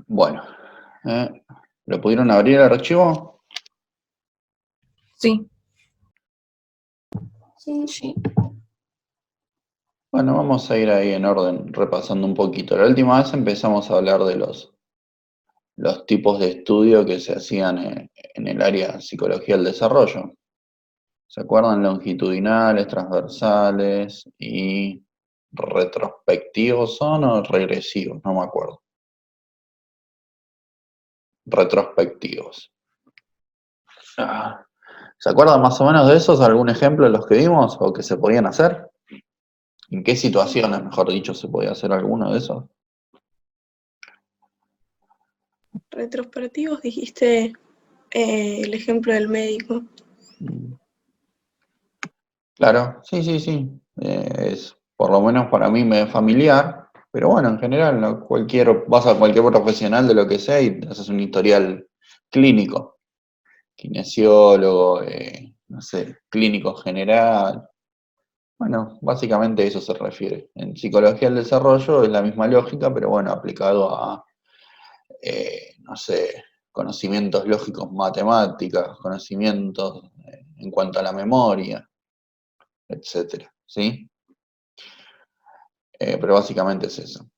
Bueno, ¿lo pudieron abrir el archivo? Sí. Sí. Bueno, vamos a ir ahí en orden, repasando un poquito. La última vez empezamos a hablar de los tipos de estudio que se hacían en el área de psicología del desarrollo. ¿Se acuerdan? Longitudinales, transversales y retrospectivos son o regresivos, no me acuerdo. Retrospectivos. ¿Se acuerdan más o menos de esos? ¿Algún ejemplo de los que vimos o que se podían hacer? ¿En qué situaciones, mejor dicho, se podía hacer alguno de esos? Retrospectivos, dijiste el ejemplo del médico. Claro, sí, sí, sí. Es, por lo menos para mí me es familiar, pero bueno, en general, ¿no? Vas a cualquier profesional de lo que sea y te haces un historial clínico, kinesiólogo, no sé, clínico general. Bueno, básicamente a eso se refiere. En psicología del desarrollo es la misma lógica, pero bueno, aplicado a, no sé, conocimientos lógicos matemáticas, conocimientos en cuanto a la memoria, etcétera, ¿sí? Pero básicamente es eso.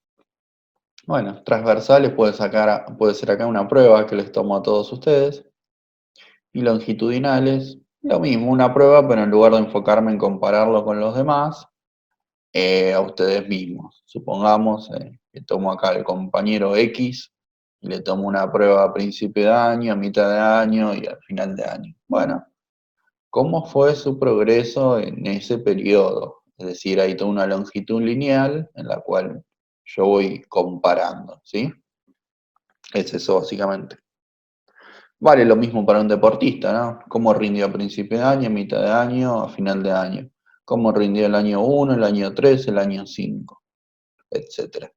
Bueno, transversales puede ser acá una prueba que les tomo a todos ustedes. Y longitudinales, lo mismo, una prueba, pero en lugar de enfocarme en compararlo con los demás, a ustedes mismos. Supongamos que tomo acá al compañero X y le tomo una prueba a principio de año, a mitad de año y al final de año. Bueno, ¿cómo fue su progreso en ese periodo? Es decir, hay toda una longitud lineal en la cual yo voy comparando, ¿sí? Es eso básicamente. Vale lo mismo para un deportista, ¿no? ¿Cómo rindió a principio de año, a mitad de año, a final de año? ¿Cómo rindió el año 1, el año 3, el año 5, etcétera?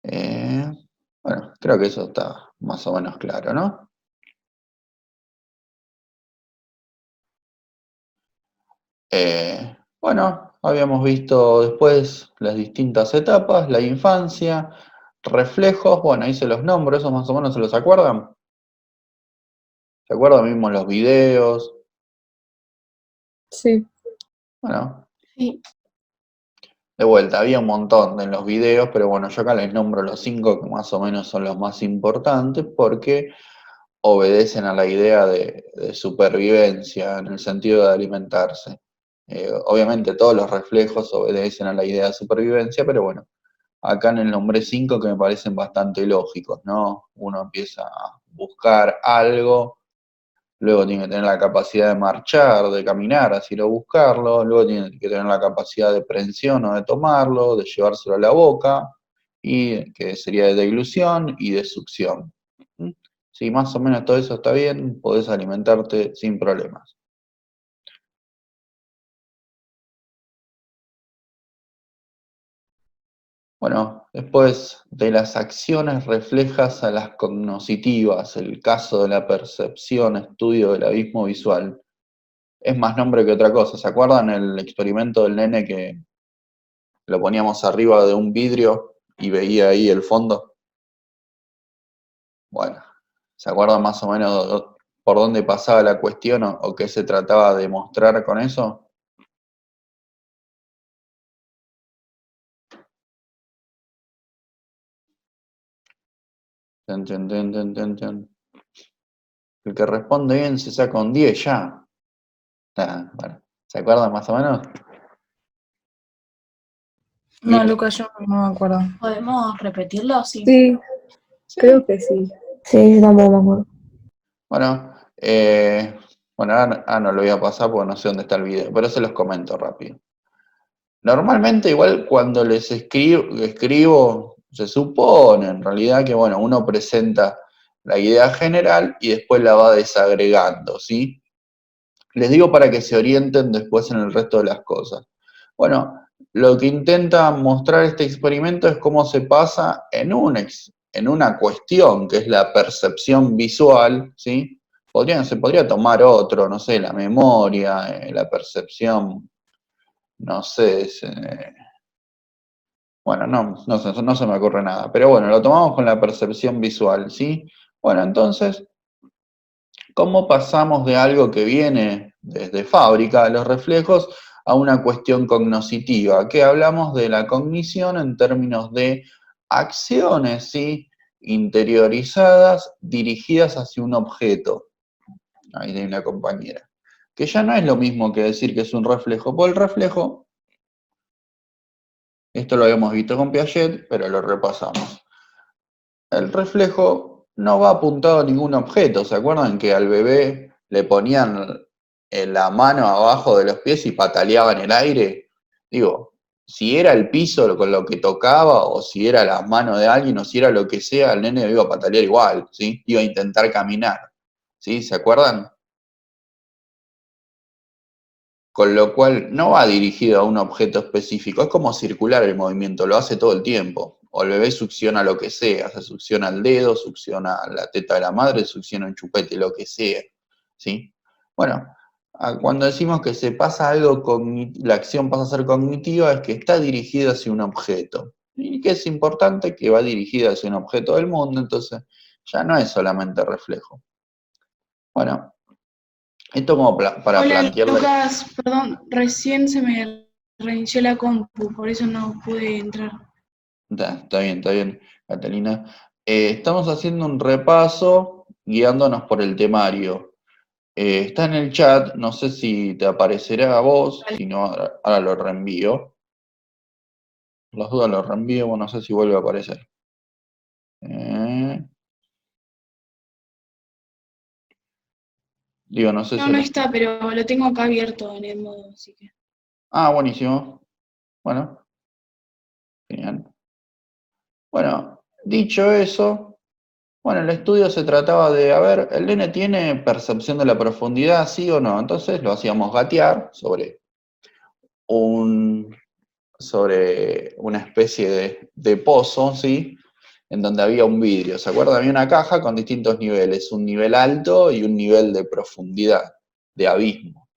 Eh, bueno, creo que eso está más o menos claro, ¿no? Bueno, habíamos visto después las distintas etapas, la infancia, reflejos, bueno, ahí se los nombro, esos más o menos se los acuerdan. ¿Se acuerdan mismo los videos? Sí. Bueno, Sí. de vuelta, había un montón en los videos, pero bueno, yo acá les nombro los 5 que más o menos son los más importantes porque obedecen a la idea de supervivencia en el sentido de alimentarse. Obviamente todos los reflejos obedecen a la idea de supervivencia, pero bueno, acá en el nombre 5 que me parecen bastante lógicos, ¿no? Uno empieza a buscar algo, luego tiene que tener la capacidad de marchar, de caminar, así lo buscarlo, luego tiene que tener la capacidad de prensión o de tomarlo, de llevárselo a la boca, y que sería de deglución y de succión. ¿Mm? Si más o menos todo eso está bien, podés alimentarte sin problemas. Bueno, después de las acciones reflejas a las cognoscitivas, el caso de la percepción, estudio del abismo visual, es más nombre que otra cosa. ¿Se acuerdan el experimento del nene que lo poníamos arriba de un vidrio y veía ahí el fondo? Bueno, ¿se acuerdan más o menos por dónde pasaba la cuestión o qué se trataba de mostrar con eso? Ten, ten, ten, ten, ten, ten. El que responde bien se saca un 10 ya. Bueno, ¿se acuerdan más o menos? No, Bien. Lucas, yo no me acuerdo. ¿Podemos repetirlo? Sí. Sí, creo que sí. Sí, yo tampoco me acuerdo. Bueno, bueno, ahora no lo voy a pasar porque no sé dónde está el video, pero se los comento rápido. Normalmente igual cuando les escribo, se supone en realidad que bueno, uno presenta la idea general y después la va desagregando, ¿sí? Les digo para que se orienten después en el resto de las cosas. Bueno, lo que intenta mostrar este experimento es cómo se pasa en una cuestión que es la percepción visual, ¿sí? Se podría tomar otro, no sé, la memoria, la percepción, no sé, Bueno, no se me ocurre nada, pero bueno, lo tomamos con la percepción visual, ¿sí? Bueno, entonces, ¿cómo pasamos de algo que viene desde fábrica, los reflejos, a una cuestión cognoscitiva? Que hablamos de la cognición en términos de acciones, ¿sí? Interiorizadas, dirigidas hacia un objeto. Ahí hay una compañera. Que ya no es lo mismo que decir que es un reflejo, porque el reflejo, esto lo habíamos visto con Piaget, pero lo repasamos. El reflejo no va apuntado a ningún objeto. ¿Se acuerdan que al bebé le ponían la mano abajo de los pies y pataleaba en el aire? Digo, si era el piso con lo que tocaba, o si era la mano de alguien, o si era lo que sea, el nene iba a patalear igual, ¿sí? Iba a intentar caminar, ¿sí? ¿Se acuerdan? Con lo cual no va dirigido a un objeto específico, es como circular el movimiento, lo hace todo el tiempo. O el bebé succiona lo que sea, se succiona el dedo, succiona la teta de la madre, succiona un chupete, lo que sea. ¿Sí? Bueno, cuando decimos que se pasa algo, la acción pasa a ser cognitiva, es que está dirigida hacia un objeto. Y que es importante que va dirigida hacia un objeto del mundo, entonces ya no es solamente reflejo. Bueno, esto como para Hola plantearle... Lucas, perdón, recién se me reinició la compu, por eso no pude entrar. Está bien, Catalina. Estamos haciendo un repaso guiándonos por el temario. Está en el chat, no sé si te aparecerá a vos, si no, ahora lo reenvío. Por las dudas lo reenvío, no sé si vuelve a aparecer. Digo, no sé si... No está, pero lo tengo acá abierto en el modo, así que. Ah, buenísimo. Bueno, genial. Bueno, dicho eso, bueno, el estudio se trataba de, a ver, ¿el nene tiene percepción de la profundidad, sí o no? Entonces lo hacíamos gatear sobre una especie de pozo, ¿sí? En donde había un vidrio. ¿Se acuerdan? Había una caja con distintos niveles, un nivel alto y un nivel de profundidad, de abismo.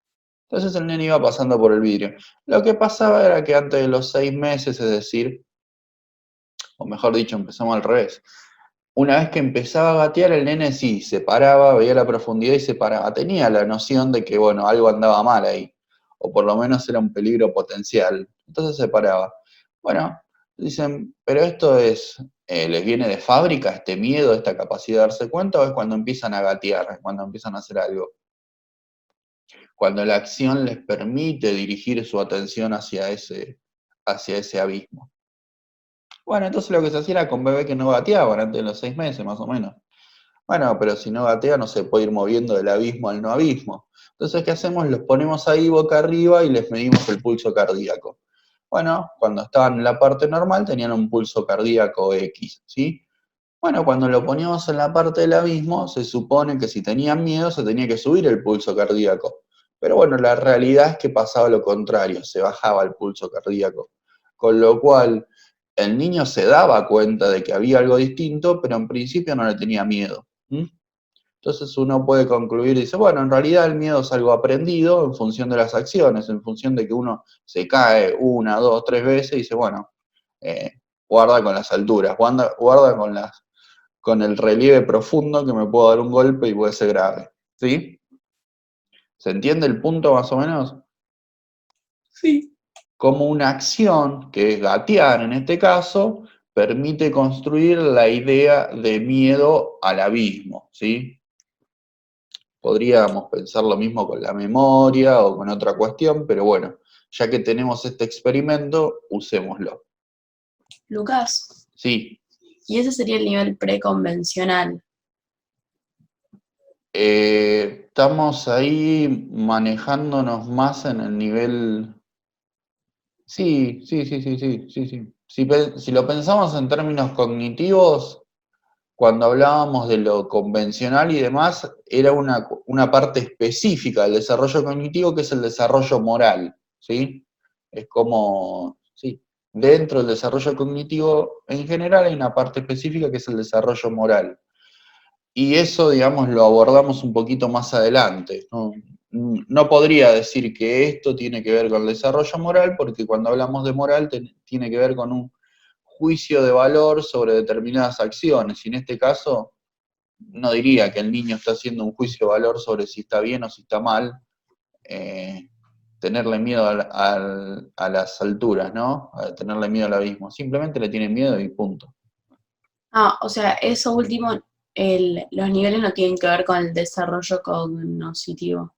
Entonces el nene iba pasando por el vidrio. Lo que pasaba era que antes de los 6 meses, es decir, o mejor dicho, empezamos al revés. Una vez que empezaba a gatear, el nene sí, se paraba, veía la profundidad y se paraba. Tenía la noción de que, bueno, algo andaba mal ahí, o por lo menos era un peligro potencial. Entonces se paraba. Bueno, dicen, pero esto les viene de fábrica, este miedo, esta capacidad de darse cuenta, o es cuando empiezan a gatear, cuando empiezan a hacer algo. Cuando la acción les permite dirigir su atención hacia ese abismo. Bueno, entonces lo que se hacía era con bebés que no gateaban antes de los 6 meses, más o menos. Bueno, pero si no gatea no se puede ir moviendo del abismo al no abismo. Entonces, ¿qué hacemos? Los ponemos ahí boca arriba y les medimos el pulso cardíaco. Bueno, cuando estaban en la parte normal tenían un pulso cardíaco X, ¿sí? Bueno, cuando lo poníamos en la parte del abismo, se supone que si tenían miedo se tenía que subir el pulso cardíaco. Pero bueno, la realidad es que pasaba lo contrario, se bajaba el pulso cardíaco. Con lo cual, el niño se daba cuenta de que había algo distinto, pero en principio no le tenía miedo. Entonces uno puede concluir y dice, bueno, en realidad el miedo es algo aprendido en función de las acciones, en función de que uno se cae 1, 2, 3 veces y dice, bueno, guarda con las alturas, guarda con el relieve profundo que me puedo dar un golpe y puede ser grave. ¿Sí? ¿Se entiende el punto más o menos? Sí. Como una acción, que es gatear en este caso, permite construir la idea de miedo al abismo, ¿sí? Podríamos pensar lo mismo con la memoria o con otra cuestión, pero bueno, ya que tenemos este experimento, usémoslo. Lucas, Sí, y ese sería el nivel preconvencional. estamos ahí manejándonos más en el nivel... Sí. Si lo pensamos en términos cognitivos, cuando hablábamos de lo convencional y demás, era una parte específica del desarrollo cognitivo que es el desarrollo moral, ¿sí? Es como, sí, dentro del desarrollo cognitivo en general hay una parte específica que es el desarrollo moral. Y eso, digamos, lo abordamos un poquito más adelante. No podría decir que esto tiene que ver con el desarrollo moral, porque cuando hablamos de moral tiene que ver con juicio de valor sobre determinadas acciones, y en este caso no diría que el niño está haciendo un juicio de valor sobre si está bien o si está mal, tenerle miedo a las alturas, ¿no? A tenerle miedo al abismo. Simplemente le tiene miedo y punto. Ah, o sea, eso último, los niveles no tienen que ver con el desarrollo cognitivo.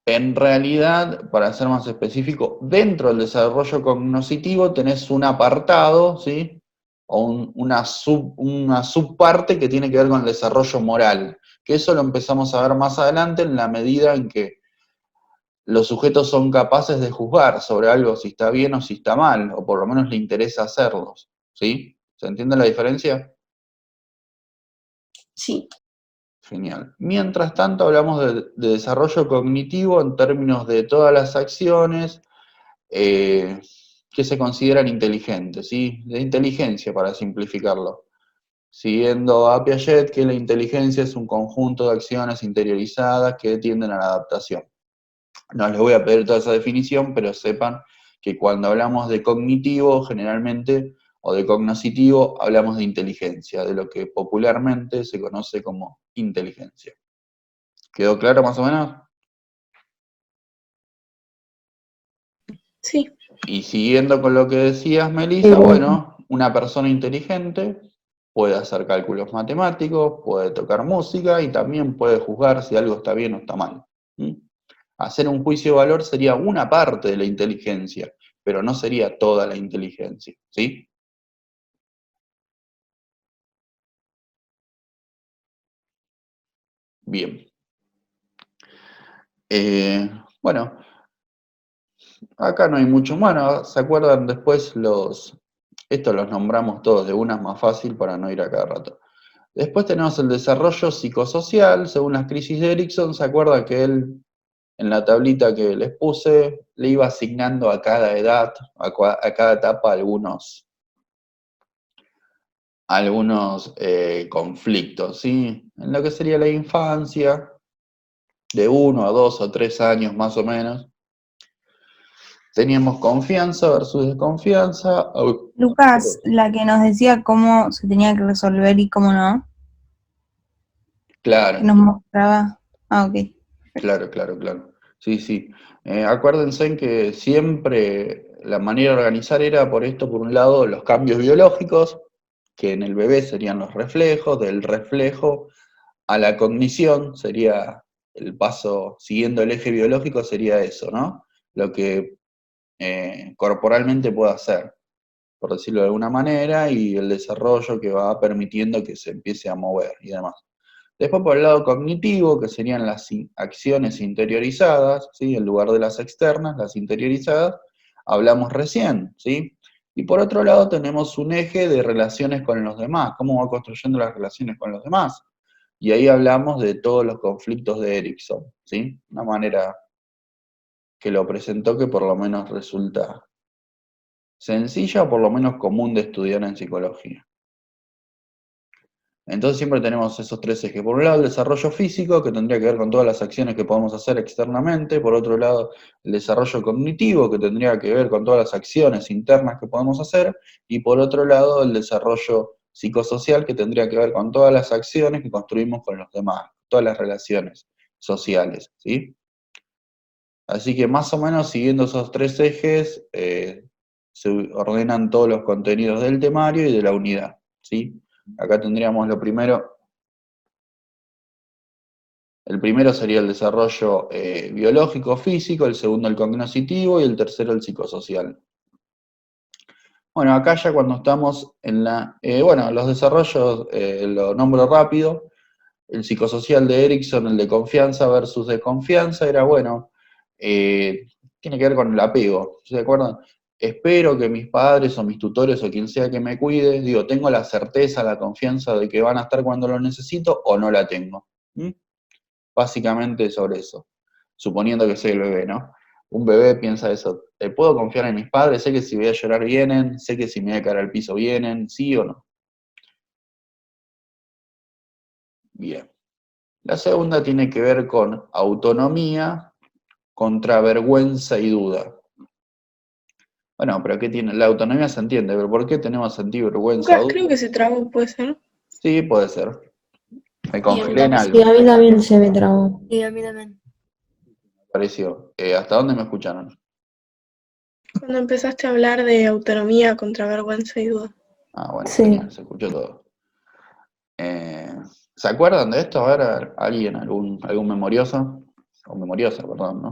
En realidad, para ser más específico, dentro del desarrollo cognitivo tenés un apartado, ¿sí? O una subparte que tiene que ver con el desarrollo moral, que eso lo empezamos a ver más adelante en la medida en que los sujetos son capaces de juzgar sobre algo si está bien o si está mal, o por lo menos le interesa hacerlos, ¿sí? ¿Se entiende la diferencia? Sí. Genial. Mientras tanto, hablamos de desarrollo cognitivo en términos de todas las acciones que se consideran inteligentes, ¿sí? De inteligencia, para simplificarlo. Siguiendo a Piaget, que la inteligencia es un conjunto de acciones interiorizadas que tienden a la adaptación. No les voy a pedir toda esa definición, pero sepan que cuando hablamos de cognitivo, generalmente, o de cognoscitivo, hablamos de inteligencia, de lo que popularmente se conoce como inteligencia. ¿Quedó claro más o menos? Sí. Y siguiendo con lo que decías, Melissa, bueno, una persona inteligente puede hacer cálculos matemáticos, puede tocar música y también puede juzgar si algo está bien o está mal. ¿Mm? Hacer un juicio de valor sería una parte de la inteligencia, pero no sería toda la inteligencia, ¿sí? Bien. Bueno, acá no hay mucho más. ¿Se acuerdan después estos los nombramos todos de una, es más fácil para no ir a cada rato. Después tenemos el desarrollo psicosocial, según las crisis de Erikson. ¿Se acuerda que él, en la tablita que les puse, le iba asignando a cada edad, a cada etapa algunos conflictos, ¿sí? En lo que sería la infancia, de 1 a 2 o 3 años más o menos, teníamos confianza versus desconfianza. Lucas, la que nos decía cómo se tenía que resolver y cómo no, que nos Claro, mostraba. Ah, ok. claro. Sí, sí. Acuérdense en que siempre la manera de organizar era por esto, por un lado, los cambios biológicos, que en el bebé serían los reflejos, del reflejo a la cognición sería el paso, siguiendo el eje biológico, sería eso, ¿no? Lo que corporalmente puede hacer, por decirlo de alguna manera, y el desarrollo que va permitiendo que se empiece a mover y demás. Después por el lado cognitivo, que serían las acciones interiorizadas, ¿sí? En lugar de las externas, las interiorizadas, hablamos recién, ¿sí? Y por otro lado tenemos un eje de relaciones con los demás, cómo va construyendo las relaciones con los demás. Y ahí hablamos de todos los conflictos de Erikson, ¿sí? Una manera que lo presentó que por lo menos resulta sencilla o por lo menos común de estudiar en psicología. Entonces siempre tenemos esos tres ejes. Por un lado, el desarrollo físico, que tendría que ver con todas las acciones que podemos hacer externamente. Por otro lado, el desarrollo cognitivo, que tendría que ver con todas las acciones internas que podemos hacer. Y por otro lado, el desarrollo psicosocial, que tendría que ver con todas las acciones que construimos con los demás, todas las relaciones sociales, ¿sí? Así que más o menos siguiendo esos tres ejes, se ordenan todos los contenidos del temario y de la unidad, ¿sí? Acá tendríamos lo primero. El primero sería el desarrollo biológico, físico, el segundo el cognoscitivo y el tercero el psicosocial. Bueno, acá ya cuando estamos en los desarrollos lo nombro rápido. El psicosocial de Erikson, el de confianza versus desconfianza, era tiene que ver con el apego, ¿se acuerdan? Espero que mis padres o mis tutores o quien sea que me cuide, tengo la certeza, la confianza de que van a estar cuando lo necesito o no la tengo. ¿Mm? Básicamente sobre eso, suponiendo que soy el bebé, ¿no? Un bebé piensa eso, ¿puedo confiar en mis padres? Sé que si voy a llorar vienen, sé que si me voy a caer al piso vienen, ¿sí o no? Bien. La segunda tiene que ver con autonomía contra vergüenza y duda. Bueno, pero ¿qué tiene? La autonomía se entiende, pero ¿por qué tenemos sentir vergüenza? Lucas, creo que se trabó, ¿puede ser? Sí, puede ser. Me Y a mí congelé en también. algo, Sí, a mí también se me trabó. Y a mí también. pareció. ¿Hasta dónde me escucharon? Cuando empezaste a hablar de autonomía contra vergüenza y duda. Ah, bueno, Sí. genial, se escuchó todo. ¿Se acuerdan de esto? A ver, ¿alguien, algún memorioso? O memoriosa, perdón, ¿no?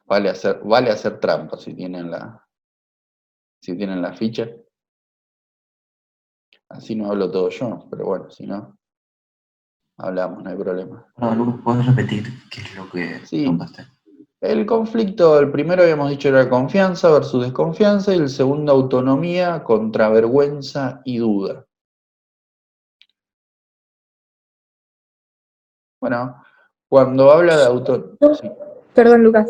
Vale hacer trampa si tienen la ficha. Así no hablo todo yo, pero bueno, si no, hablamos, no hay problema. Perdón, Lucas, ¿puedes repetir qué es lo que Sí, preguntaste? el conflicto, el primero habíamos dicho era confianza versus desconfianza, y el segundo autonomía contra vergüenza y duda. Bueno, cuando habla de sí. Perdón, Lucas.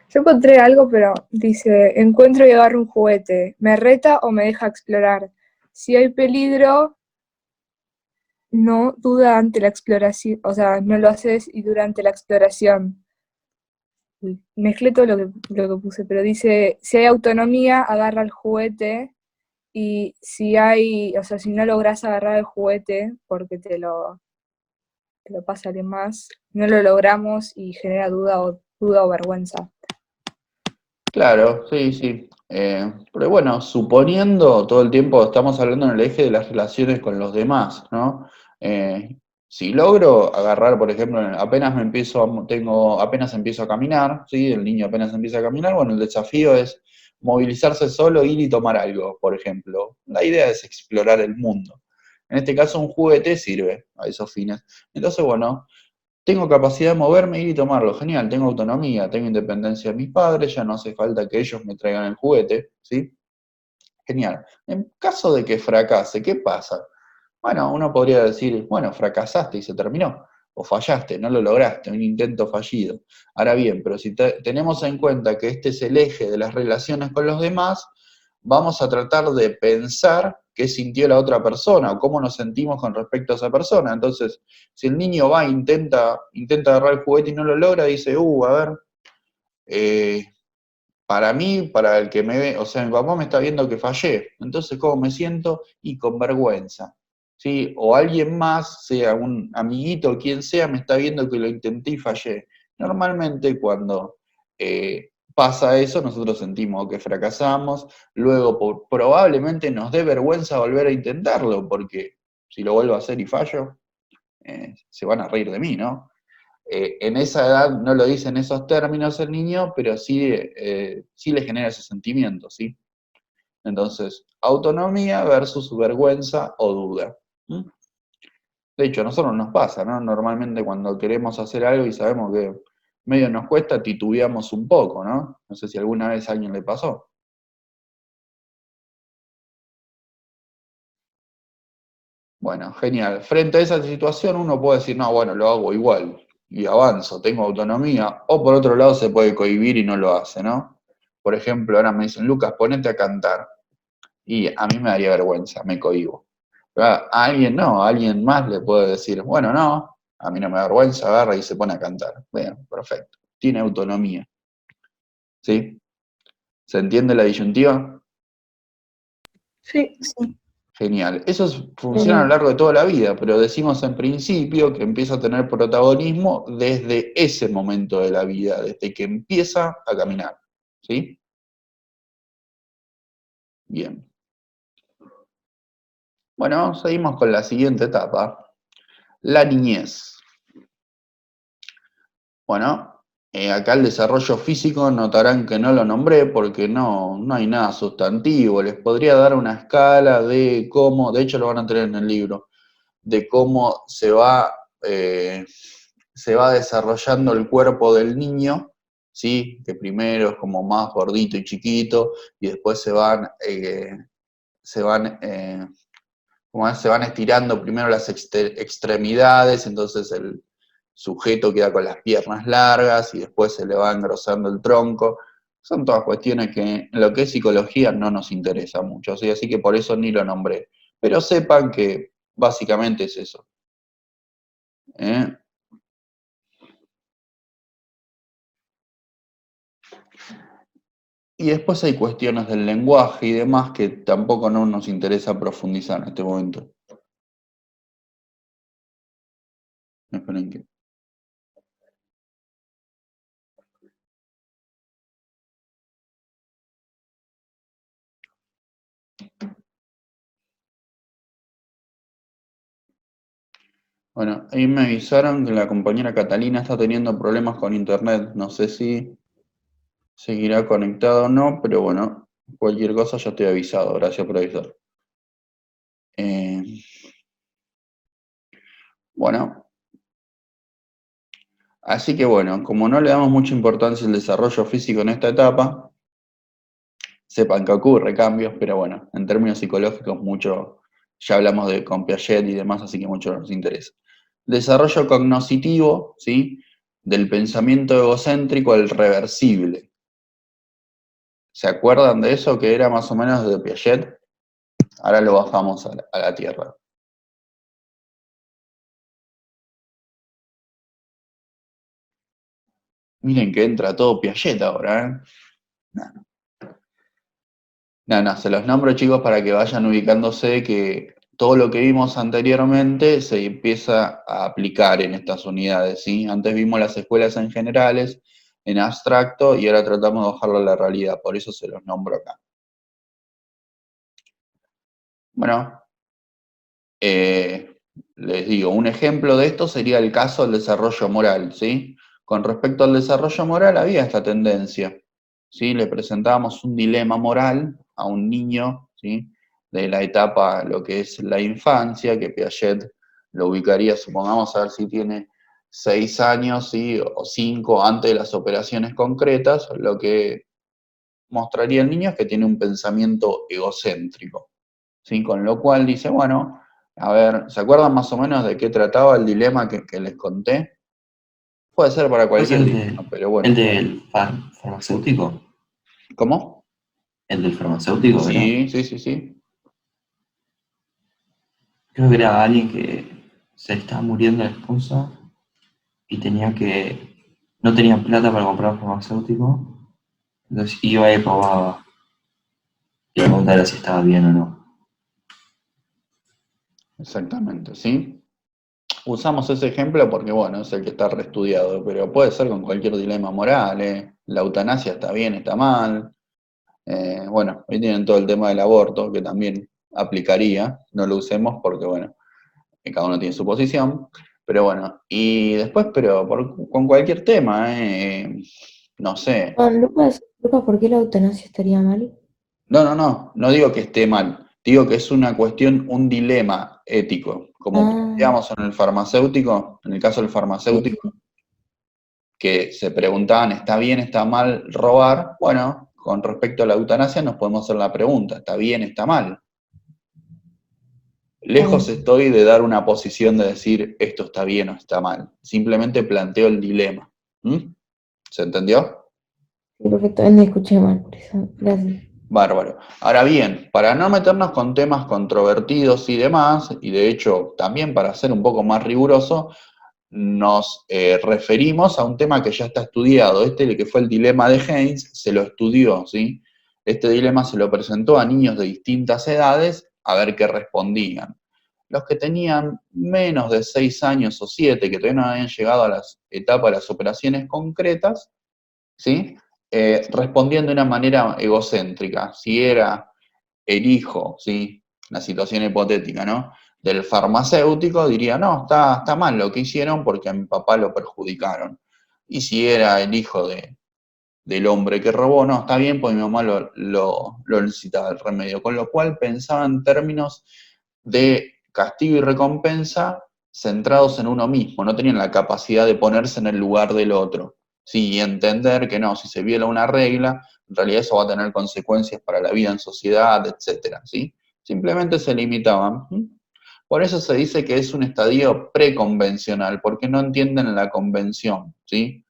Yo encontré algo, pero dice, encuentro y agarro un juguete. ¿Me reta o me deja explorar? Si hay peligro, no duda ante la exploración, o sea, no lo haces y durante la exploración. Uy, mezclé todo lo que puse, pero dice, si hay autonomía, agarra el juguete, y si hay, o sea, si no logras agarrar el juguete porque te lo pasa alguien más, no lo logramos y genera duda o vergüenza. Claro, sí, sí. Pero bueno, suponiendo todo el tiempo, estamos hablando en el eje de las relaciones con los demás, ¿no? Si logro agarrar, por ejemplo, apenas empiezo a caminar, ¿sí? El niño apenas empieza a caminar, bueno, el desafío es movilizarse solo, ir y tomar algo, por ejemplo. La idea es explorar el mundo. En este caso, un juguete sirve a esos fines. Entonces, bueno, tengo capacidad de moverme, ir y tomarlo, genial, tengo autonomía, tengo independencia de mis padres, ya no hace falta que ellos me traigan el juguete, ¿sí? Genial. En caso de que fracase, ¿qué pasa? Bueno, uno podría decir, bueno, fracasaste y se terminó, o fallaste, no lo lograste, un intento fallido. Ahora bien, pero si tenemos en cuenta que este es el eje de las relaciones con los demás, vamos a tratar de pensar qué sintió la otra persona o cómo nos sentimos con respecto a esa persona. Entonces, si el niño va e intenta agarrar el juguete y no lo logra, dice, a ver, para mí, para el que me ve, o sea, mi papá me está viendo que fallé, entonces, ¿cómo me siento? Y con vergüenza, ¿sí? O alguien más, sea un amiguito o quien sea, me está viendo que lo intenté y fallé. Normalmente cuando pasa eso, nosotros sentimos que fracasamos, luego probablemente nos dé vergüenza volver a intentarlo, porque si lo vuelvo a hacer y fallo, se van a reír de mí, ¿no? En esa edad no lo dice en esos términos el niño, pero sí, sí le genera ese sentimiento, ¿sí? Entonces, autonomía versus vergüenza o duda. ¿Mm? De hecho, a nosotros nos pasa, ¿no? Normalmente cuando queremos hacer algo y sabemos que medio nos cuesta, titubeamos un poco, ¿no? No sé si alguna vez a alguien le pasó. Bueno, genial. Frente a esa situación uno puede decir, no, bueno, lo hago igual y avanzo, tengo autonomía, o por otro lado se puede cohibir y no lo hace, ¿no? Por ejemplo, ahora me dicen, Lucas, ponete a cantar. Y a mí me daría vergüenza, me cohibo. Pero a alguien no, a alguien más le puede decir, bueno, no, a mí no me da vergüenza, agarra y se pone a cantar. Bueno, perfecto. Tiene autonomía. ¿Sí? ¿Se entiende la disyuntiva? Sí. Sí. Genial. Eso funciona a lo largo de toda la vida, pero decimos en principio que empieza a tener protagonismo desde ese momento de la vida, desde que empieza a caminar. ¿Sí? Bien. Bueno, seguimos con la siguiente etapa, la niñez. Bueno, acá el desarrollo físico notarán que no lo nombré porque no hay nada sustantivo. Les podría dar una escala de cómo, de hecho lo van a tener en el libro, de cómo se va desarrollando el cuerpo del niño, ¿sí? Que primero es como más gordito y chiquito, y después se van estirando primero las extremidades, entonces el sujeto queda con las piernas largas y después se le va engrosando el tronco. Son todas cuestiones que en lo que es psicología no nos interesa mucho, ¿sí? Así que por eso ni lo nombré. Pero sepan que básicamente es eso. Y después hay cuestiones del lenguaje y demás que tampoco no nos interesa profundizar en este momento. Esperen que... Bueno, ahí me avisaron que la compañera Catalina está teniendo problemas con internet. No sé si seguirá conectado o no, pero bueno, cualquier cosa ya estoy avisado. Gracias por avisar. Bueno, así que bueno, como no le damos mucha importancia al desarrollo físico en esta etapa, sepan que ocurre cambios, pero bueno, en términos psicológicos mucho, ya hablamos con Piaget y demás, así que mucho nos interesa. Desarrollo cognoscitivo, ¿sí? Del pensamiento egocéntrico al reversible. ¿Se acuerdan de eso que era más o menos de Piaget? Ahora lo bajamos a la tierra. Miren que entra todo Piaget ahora, ¿eh? No, se los nombro, chicos, para que vayan ubicándose que todo lo que vimos anteriormente se empieza a aplicar en estas unidades, ¿sí? Antes vimos las escuelas en generales, en abstracto, y ahora tratamos de bajarlo a la realidad, por eso se los nombro acá. Bueno, les digo, un ejemplo de esto sería el caso del desarrollo moral, ¿sí? Con respecto al desarrollo moral había esta tendencia, ¿sí? Le presentábamos un dilema moral a un niño, ¿sí? De la etapa, lo que es la infancia, que Piaget lo ubicaría, supongamos, a ver si tiene 6 años, ¿sí? O 5 antes de las operaciones concretas, lo que mostraría el niño es que tiene un pensamiento egocéntrico, ¿sí? Con lo cual dice, bueno, a ver, ¿se acuerdan más o menos de qué trataba el dilema que les conté? Puede ser para ¿Es cualquier dilema, pero bueno. el del farmacéutico? ¿Cómo? El del farmacéutico, ¿verdad? Sí. Creo que era alguien que se le estaba muriendo la esposa y no tenía plata para comprar farmacéutico, entonces iba y robaba. Y la pregunta era si estaba bien o no. Exactamente, ¿sí? Usamos ese ejemplo porque, bueno, es el que está reestudiado, pero puede ser con cualquier dilema moral, ¿eh? La eutanasia está bien, está mal. Bueno, ahí tienen todo el tema del aborto, que también aplicaría, no lo usemos porque, bueno, cada uno tiene su posición, pero bueno, y después, pero con cualquier tema, no sé. Lucas, ¿por qué la eutanasia estaría mal? No digo que esté mal, digo que es una cuestión, un dilema ético, como planteamos en el farmacéutico, en el caso del farmacéutico, que se preguntaban, ¿está bien, está mal robar? Bueno, con respecto a la eutanasia nos podemos hacer la pregunta, ¿está bien, está mal? Lejos estoy de dar una posición de decir esto está bien o está mal, simplemente planteo el dilema. ¿Se entendió? Sí, perfecto, me escuché mal, por eso, gracias. Bárbaro. Ahora bien, para no meternos con temas controvertidos y demás, y de hecho también para ser un poco más riguroso, nos referimos a un tema que ya está estudiado. Que fue el dilema de Haynes, se lo estudió, ¿sí? Este dilema se lo presentó a niños de distintas edades a ver qué respondían. Los que tenían menos de 6 años o 7, que todavía no habían llegado a las etapas de las operaciones concretas, ¿sí? Respondían de una manera egocéntrica. Si era el hijo, ¿sí? Una situación hipotética, ¿no? Del farmacéutico, diría, no, está mal lo que hicieron porque a mi papá lo perjudicaron. Y si era el hijo del hombre que robó, no, está bien porque mi mamá lo necesitaba el remedio. Con lo cual pensaba en términos de castigo y recompensa centrados en uno mismo, no tenían la capacidad de ponerse en el lugar del otro. Sí, y entender que no, si se viola una regla, en realidad eso va a tener consecuencias para la vida en sociedad, etcétera, ¿sí? Simplemente se limitaban. Por eso se dice que es un estadio preconvencional, porque no entienden la convención, ¿sí?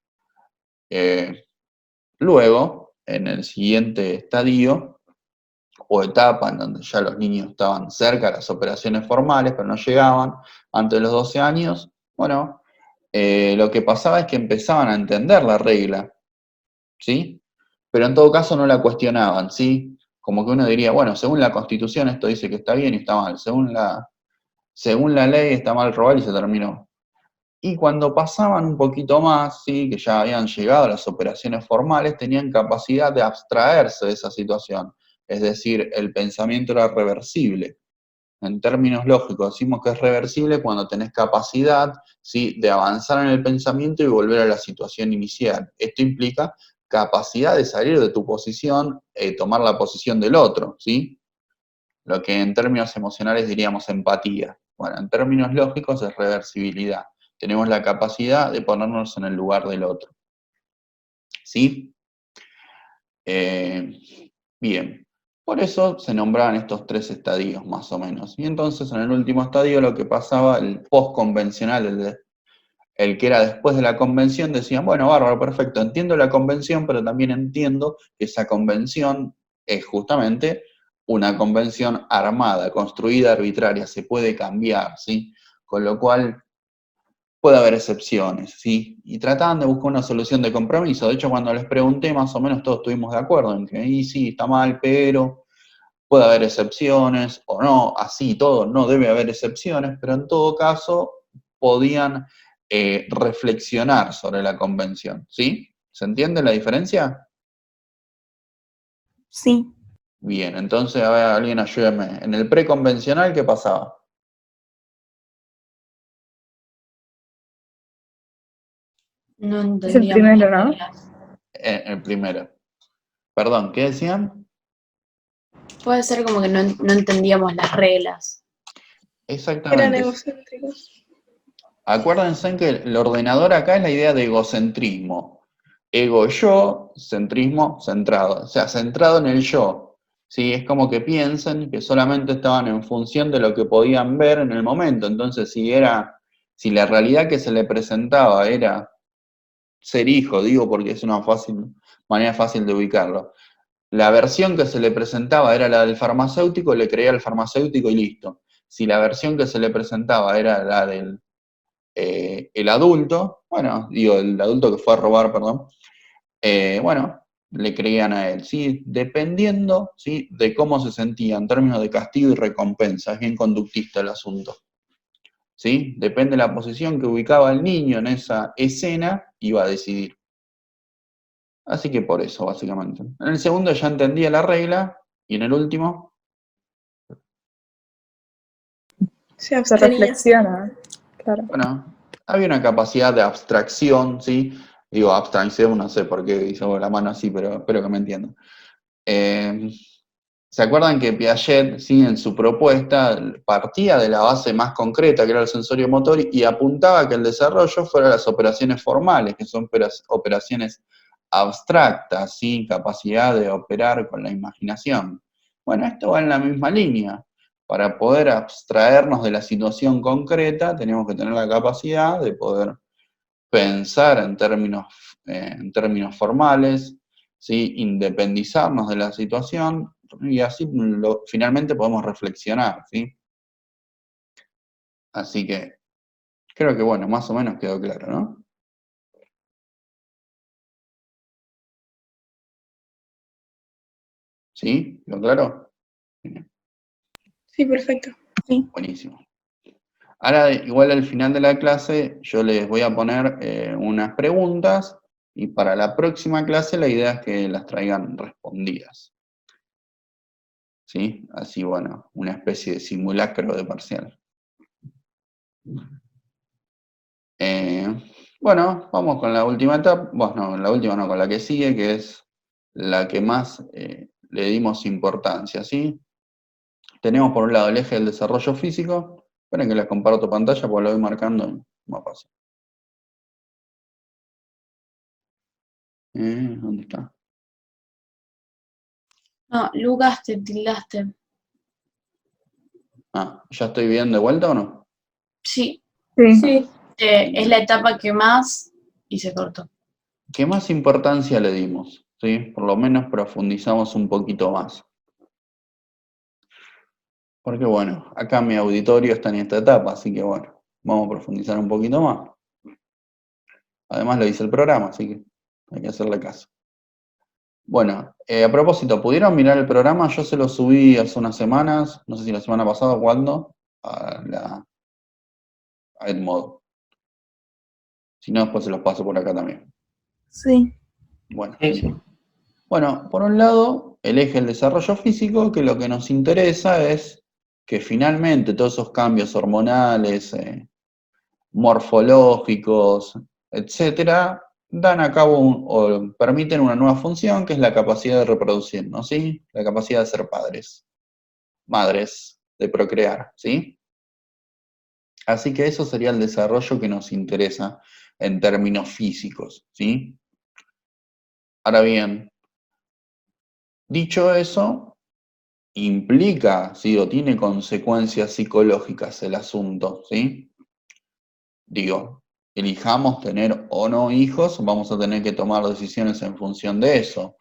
Luego, en el siguiente estadio, o etapa en donde ya los niños estaban cerca de las operaciones formales, pero no llegaban antes de los 12 años, bueno, lo que pasaba es que empezaban a entender la regla, ¿sí? pero en todo caso no la cuestionaban, ¿sí? Como que uno diría, bueno, según la Constitución esto dice que está bien y está mal, según la ley está mal robar y se terminó. Y cuando pasaban un poquito más, ¿sí? Que ya habían llegado a las operaciones formales, tenían capacidad de abstraerse de esa situación. Es decir, el pensamiento era reversible. En términos lógicos, decimos que es reversible cuando tenés capacidad, ¿sí? De avanzar en el pensamiento y volver a la situación inicial. Esto implica capacidad de salir de tu posición, tomar la posición del otro, ¿sí? Lo que en términos emocionales diríamos empatía. Bueno, en términos lógicos es reversibilidad. Tenemos la capacidad de ponernos en el lugar del otro. ¿Sí? Bien. Por eso se nombraban estos 3 estadios, más o menos. Y entonces, en el último estadio, lo que pasaba, el post-convencional, el que era después de la convención, decían, bueno, bárbaro, perfecto, entiendo la convención, pero también entiendo que esa convención es justamente una convención armada, construida, arbitraria, se puede cambiar, ¿sí? Con lo cual puede haber excepciones, ¿sí? Y trataban de buscar una solución de compromiso. De hecho, cuando les pregunté, más o menos todos estuvimos de acuerdo en que, y sí, está mal, pero puede haber excepciones, o no, así todo, no debe haber excepciones, pero en todo caso podían reflexionar sobre la convención, ¿sí? ¿Se entiende la diferencia? Sí. Bien, entonces, a ver, alguien ayúdeme. En el preconvencional, ¿qué pasaba? No Es el entendíamos primero, las ¿no? reglas. El primero. Perdón, ¿qué decían? Puede ser como que no entendíamos las reglas. Eran Exactamente. egocéntricos. Acuérdense que el ordenador acá es la idea de egocentrismo. Ego yo, centrismo centrado. O sea, centrado en el yo. ¿Sí? Es como que piensen que solamente estaban en función de lo que podían ver en el momento. Entonces, si la realidad que se le presentaba era ser hijo, digo porque es una manera fácil de ubicarlo. La versión que se le presentaba era la del farmacéutico, le creía al farmacéutico y listo. Si la versión que se le presentaba era la del el adulto, bueno, digo, el adulto que fue a robar, perdón, bueno, le creían a él, ¿sí? Dependiendo, ¿sí? De cómo se sentía en términos de castigo y recompensa, es bien conductista el asunto, ¿sí? Depende de la posición que ubicaba el niño en esa escena, iba a decidir. Así que por eso, básicamente. En el segundo ya entendía la regla, y en el último, Se Se abstenía. reflexiona, claro. bueno, había una capacidad de abstracción, ¿sí? Digo, abstracción, no sé por qué hizo la mano así, pero espero que me entiendan. ¿Se acuerdan que Piaget, sí, en su propuesta, partía de la base más concreta, que era el sensorio motor, y apuntaba a que el desarrollo fuera las operaciones formales, que son operaciones abstractas, ¿sí? Capacidad de operar con la imaginación? Bueno, esto va en la misma línea. Para poder abstraernos de la situación concreta, tenemos que tener la capacidad de poder pensar en términos formales, ¿sí? Independizarnos de la situación y así finalmente podemos reflexionar, ¿sí? Así que creo que, bueno, más o menos quedó claro, ¿no? ¿Sí? ¿Quedó claro? Sí, perfecto. Sí. Buenísimo. Ahora, igual al final de la clase, yo les voy a poner unas preguntas y para la próxima clase la idea es que las traigan respondidas. ¿Sí? Así, bueno, una especie de simulacro de parcial. Bueno, vamos con la última etapa. Bueno, no, la última no, con la que sigue, que es la que más le dimos importancia, ¿sí? Tenemos por un lado el eje del desarrollo físico. Esperen que les comparto pantalla porque lo voy marcando en mapas. ¿Dónde está? No, Lucas, te tildaste. Ah, ¿ya estoy bien de vuelta o no? Sí, Sí. es la etapa que más y se cortó. ¿Qué más importancia le dimos? ¿Sí? Por lo menos profundizamos un poquito más. Porque bueno, acá mi auditorio está en esta etapa, así que bueno, vamos a profundizar un poquito más. Además lo dice el programa, así que hay que hacerle caso. Bueno, a propósito, ¿pudieron mirar el programa? Yo se lo subí hace unas semanas, no sé si la semana pasada o cuándo, a Edmodo. Si no, después se los paso por acá también. Sí. Bueno, Sí, sí. Bueno, por un lado, el eje del desarrollo físico, que lo que nos interesa es que finalmente todos esos cambios hormonales, morfológicos, etcétera, dan a cabo o permiten una nueva función que es la capacidad de reproducirnos, ¿sí? La capacidad de ser padres, madres, de procrear, ¿sí? Así que eso sería el desarrollo que nos interesa en términos físicos, ¿sí? Ahora bien, dicho eso, implica, ¿sí? O tiene consecuencias psicológicas el asunto, ¿sí? Digo, elijamos tener o no hijos, vamos a tener que tomar decisiones en función de eso.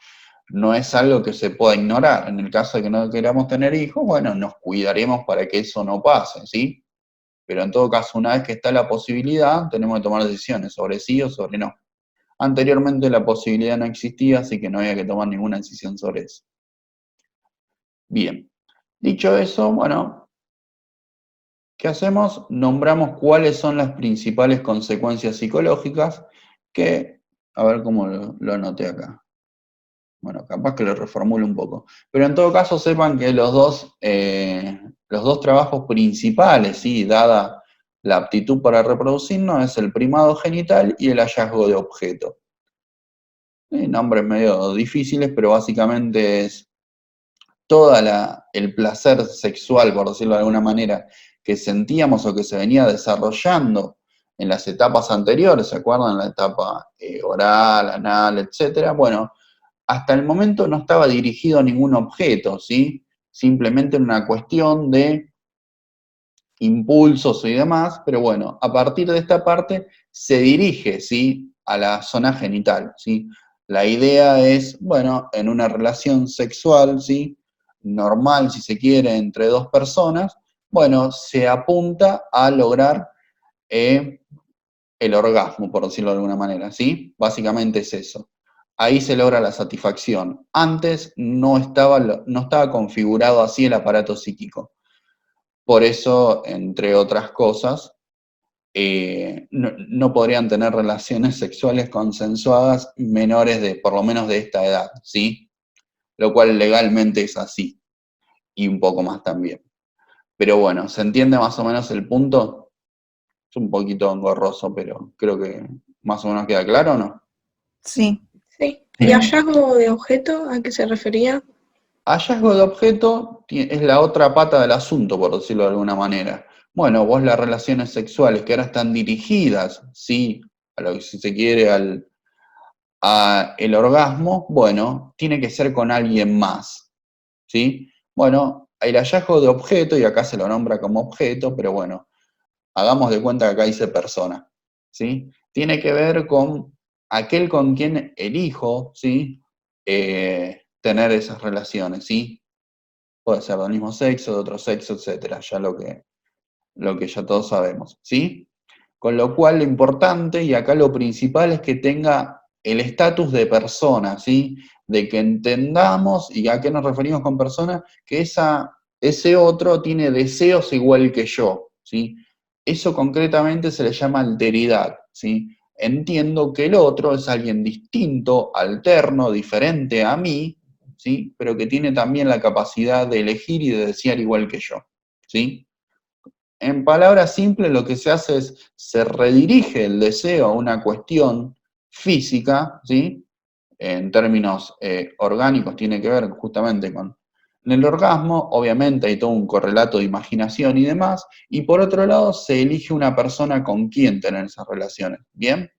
No es algo que se pueda ignorar. En el caso de que no queramos tener hijos, bueno, nos cuidaremos para que eso no pase, ¿sí? Pero en todo caso, una vez que está la posibilidad, tenemos que tomar decisiones sobre sí o sobre no. Anteriormente la posibilidad no existía, así que no había que tomar ninguna decisión sobre eso. Bien, dicho eso, bueno, ¿qué hacemos? Nombramos cuáles son las principales consecuencias psicológicas que, a ver cómo lo anoté acá. Bueno, capaz que lo reformulo un poco. Pero en todo caso sepan que los dos trabajos principales, ¿sí? Dada la aptitud para reproducirnos, es el primado genital y el hallazgo de objeto. Nombres medio difíciles, pero básicamente es todo el placer sexual, por decirlo de alguna manera, que sentíamos o que se venía desarrollando en las etapas anteriores, ¿se acuerdan? La etapa oral, anal, etcétera. Bueno, hasta el momento no estaba dirigido a ningún objeto, ¿sí? Simplemente era una cuestión de impulsos y demás, pero bueno, a partir de esta parte se dirige, ¿sí? A la zona genital, ¿sí? La idea es, bueno, en una relación sexual, ¿sí? Normal, si se quiere, entre dos personas, bueno, se apunta a lograr el orgasmo, por decirlo de alguna manera, ¿sí? Básicamente es eso. Ahí se logra la satisfacción. Antes no estaba configurado así el aparato psíquico. Por eso, entre otras cosas, no podrían tener relaciones sexuales consensuadas menores de, por lo menos de esta edad, ¿sí? Lo cual legalmente es así, y un poco más también. Pero bueno, ¿se entiende más o menos el punto? Es un poquito engorroso, pero creo que más o menos queda claro, ¿o no? Sí. Sí. ¿Y hallazgo de objeto a qué se refería? Hallazgo de objeto es la otra pata del asunto, por decirlo de alguna manera. Bueno, vos las relaciones sexuales que ahora están dirigidas, sí, a lo que si se quiere, a el orgasmo, bueno, tiene que ser con alguien más, ¿sí? Bueno, el hallazgo de objeto, y acá se lo nombra como objeto, pero bueno, hagamos de cuenta que acá dice persona, ¿sí? Tiene que ver con aquel con quien elijo, ¿sí? Tener esas relaciones, ¿sí? Puede ser del mismo sexo, de otro sexo, etcétera, ya lo que ya todos sabemos, ¿sí? Con lo cual lo importante, y acá lo principal, es que tenga el estatus de persona, ¿sí? De que entendamos, y a qué nos referimos con persona, que ese otro tiene deseos igual que yo, ¿sí? Eso concretamente se le llama alteridad, ¿sí? Entiendo que el otro es alguien distinto, alterno, diferente a mí, ¿sí? Pero que tiene también la capacidad de elegir y de desear igual que yo, ¿sí? En palabras simples, lo que se hace es, se redirige el deseo a una cuestión física, ¿sí? En términos orgánicos tiene que ver justamente con el orgasmo, obviamente hay todo un correlato de imaginación y demás, y por otro lado se elige una persona con quien tener esas relaciones, ¿bien?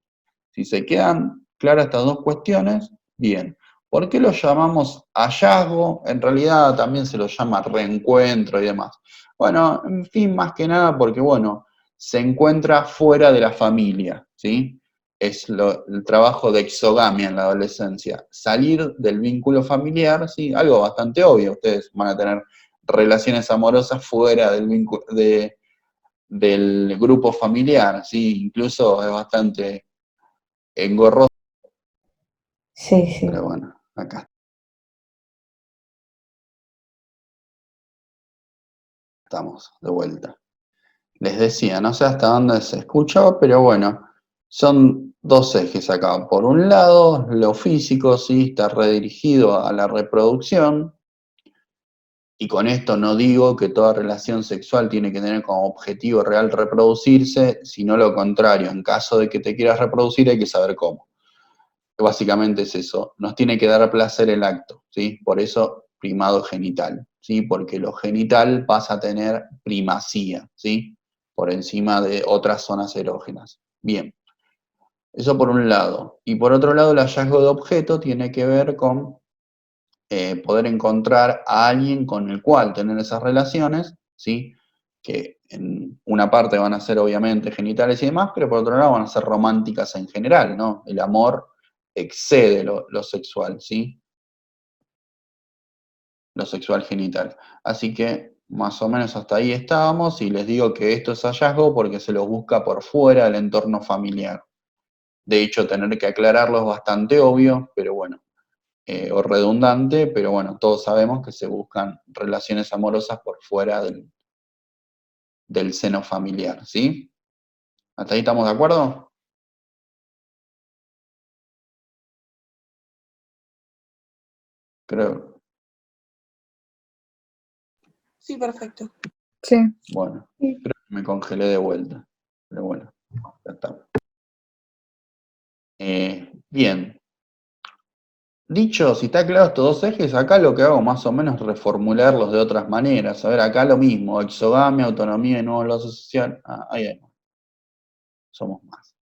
Si se quedan claras estas dos cuestiones, bien. ¿Por qué lo llamamos hallazgo? En realidad también se lo llama reencuentro y demás. Bueno, en fin, más que nada porque, bueno, se encuentra fuera de la familia, ¿sí? Es el trabajo de exogamia en la adolescencia. Salir del vínculo familiar, ¿sí? Algo bastante obvio. Ustedes van a tener relaciones amorosas fuera del grupo familiar, ¿sí? Incluso es bastante engorroso, Sí, sí. pero bueno, acá estamos de vuelta. Les decía, no sé hasta dónde se escuchó, pero bueno, son dos ejes acá. Por un lado, lo físico, sí, está redirigido a la reproducción, y con esto no digo que toda relación sexual tiene que tener como objetivo real reproducirse, sino lo contrario, en caso de que te quieras reproducir hay que saber cómo. Básicamente es eso, nos tiene que dar placer el acto, ¿sí? Por eso primado genital, ¿sí? Porque lo genital pasa a tener primacía, ¿sí? Por encima de otras zonas erógenas. Bien, eso por un lado. Y por otro lado, el hallazgo de objeto tiene que ver con poder encontrar a alguien con el cual tener esas relaciones, ¿sí? Que en una parte van a ser obviamente genitales y demás, pero por otro lado van a ser románticas en general, ¿no? El amor excede lo sexual, ¿sí? Lo sexual genital. Así que más o menos hasta ahí estábamos, y les digo que esto es hallazgo porque se lo busca por fuera del entorno familiar. De hecho, tener que aclararlo es bastante obvio, pero bueno, o redundante, pero bueno, todos sabemos que se buscan relaciones amorosas por fuera del seno familiar, ¿sí? ¿Hasta ahí estamos de acuerdo? Creo, Sí, perfecto. Sí. bueno, Sí. creo que me congelé de vuelta, pero bueno, ya está. Bien, dicho, si está claro estos dos ejes, acá lo que hago más o menos es reformularlos de otras maneras. A ver, acá lo mismo, exogamia, autonomía y nuevos lazos sociales. Ah, ahí hay más. Somos más.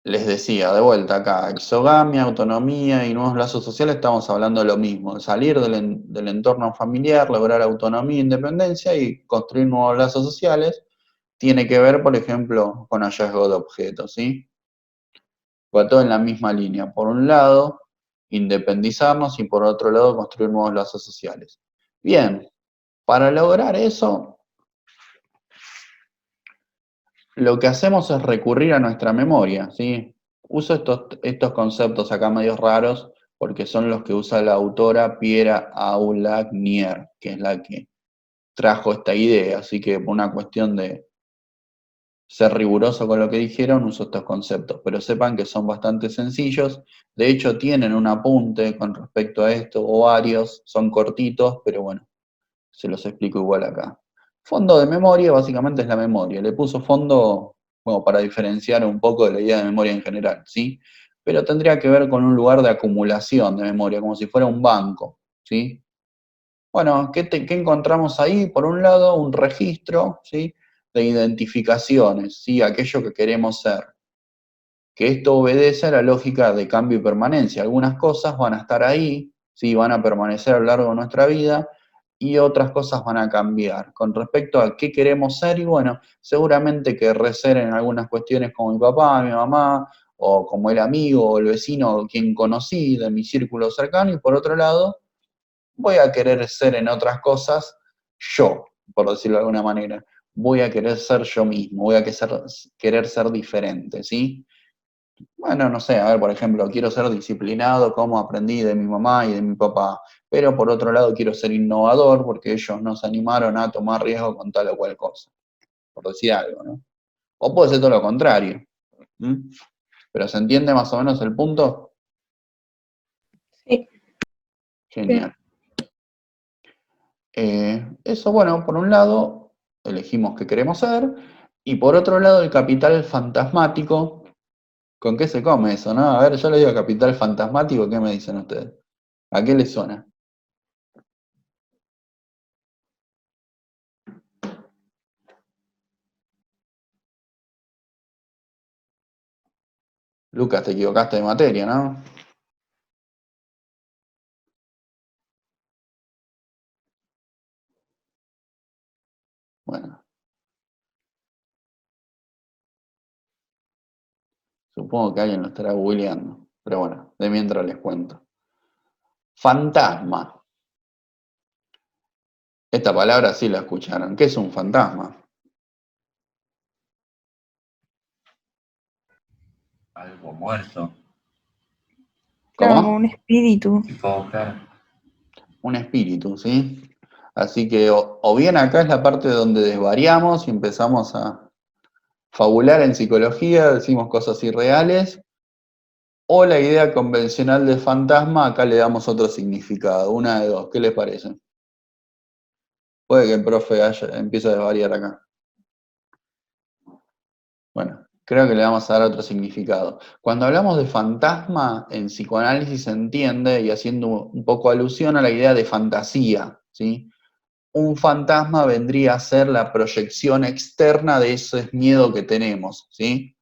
Les decía, de vuelta acá, exogamia, autonomía y nuevos lazos sociales, estamos hablando de lo mismo, de salir del entorno familiar, lograr autonomía e independencia y construir nuevos lazos sociales. Tiene que ver, por ejemplo, con hallazgo de objetos, ¿sí? Va todo en la misma línea. Por un lado, independizarnos y por otro lado, construir nuevos lazos sociales. Bien, para lograr eso, lo que hacemos es recurrir a nuestra memoria, ¿sí? Uso estos conceptos acá medios raros porque son los que usa la autora Piera Aulagnier, que es la que trajo esta idea, así que por una cuestión de ser riguroso con lo que dijeron, uso estos conceptos, pero sepan que son bastante sencillos. De hecho, tienen un apunte con respecto a esto, o varios, son cortitos, pero bueno, se los explico igual acá. Fondo de memoria básicamente es la memoria. Le puso fondo, bueno, para diferenciar un poco de la idea de memoria en general, ¿sí? Pero tendría que ver con un lugar de acumulación de memoria, como si fuera un banco, ¿sí? Bueno, ¿qué encontramos ahí? Por un lado, un registro, ¿sí? De identificaciones, ¿sí? Aquello que queremos ser. Que esto obedece a la lógica de cambio y permanencia. Algunas cosas van a estar ahí, ¿sí? Van a permanecer a lo largo de nuestra vida, y otras cosas van a cambiar. Con respecto a qué queremos ser, y bueno, seguramente querré ser en algunas cuestiones como mi papá, mi mamá, o como el amigo o el vecino o quien conocí de mi círculo cercano, y por otro lado, voy a querer ser en otras cosas yo, por decirlo de alguna manera. Voy a querer ser yo mismo, voy a querer ser diferente, ¿sí? Bueno, no sé, a ver, por ejemplo, quiero ser disciplinado como aprendí de mi mamá y de mi papá, pero por otro lado quiero ser innovador porque ellos no se animaron a tomar riesgo con tal o cual cosa, por decir algo, ¿no? O puede ser todo lo contrario. ¿Mm? ¿Pero se entiende más o menos el punto? Sí. Genial. Eso, bueno, por un lado, elegimos qué queremos ser, y por otro lado, el capital fantasmático. ¿Con qué se come eso, no? A ver, yo le digo capital fantasmático, ¿qué me dicen ustedes? ¿A qué les suena? Lucas, te equivocaste de materia, ¿no? Bueno, supongo que alguien lo estará googleando, pero bueno, de mientras les cuento. Fantasma. Esta palabra sí la escucharon. ¿Qué es un fantasma? algo muerto. Claro, ¿Cómo? como un espíritu. Tipo, claro. Un espíritu, ¿sí? Así que o bien acá es la parte donde desvariamos y empezamos a fabular en psicología, decimos cosas irreales, o la idea convencional de fantasma, acá le damos otro significado, una de dos, ¿qué les parece? Puede que el profe empiece a desvariar acá. Bueno, creo que le vamos a dar otro significado. Cuando hablamos de fantasma, en psicoanálisis se entiende, y haciendo un poco alusión a la idea de fantasía, ¿sí? Un fantasma vendría a ser la proyección externa de ese miedo que tenemos, ¿sí?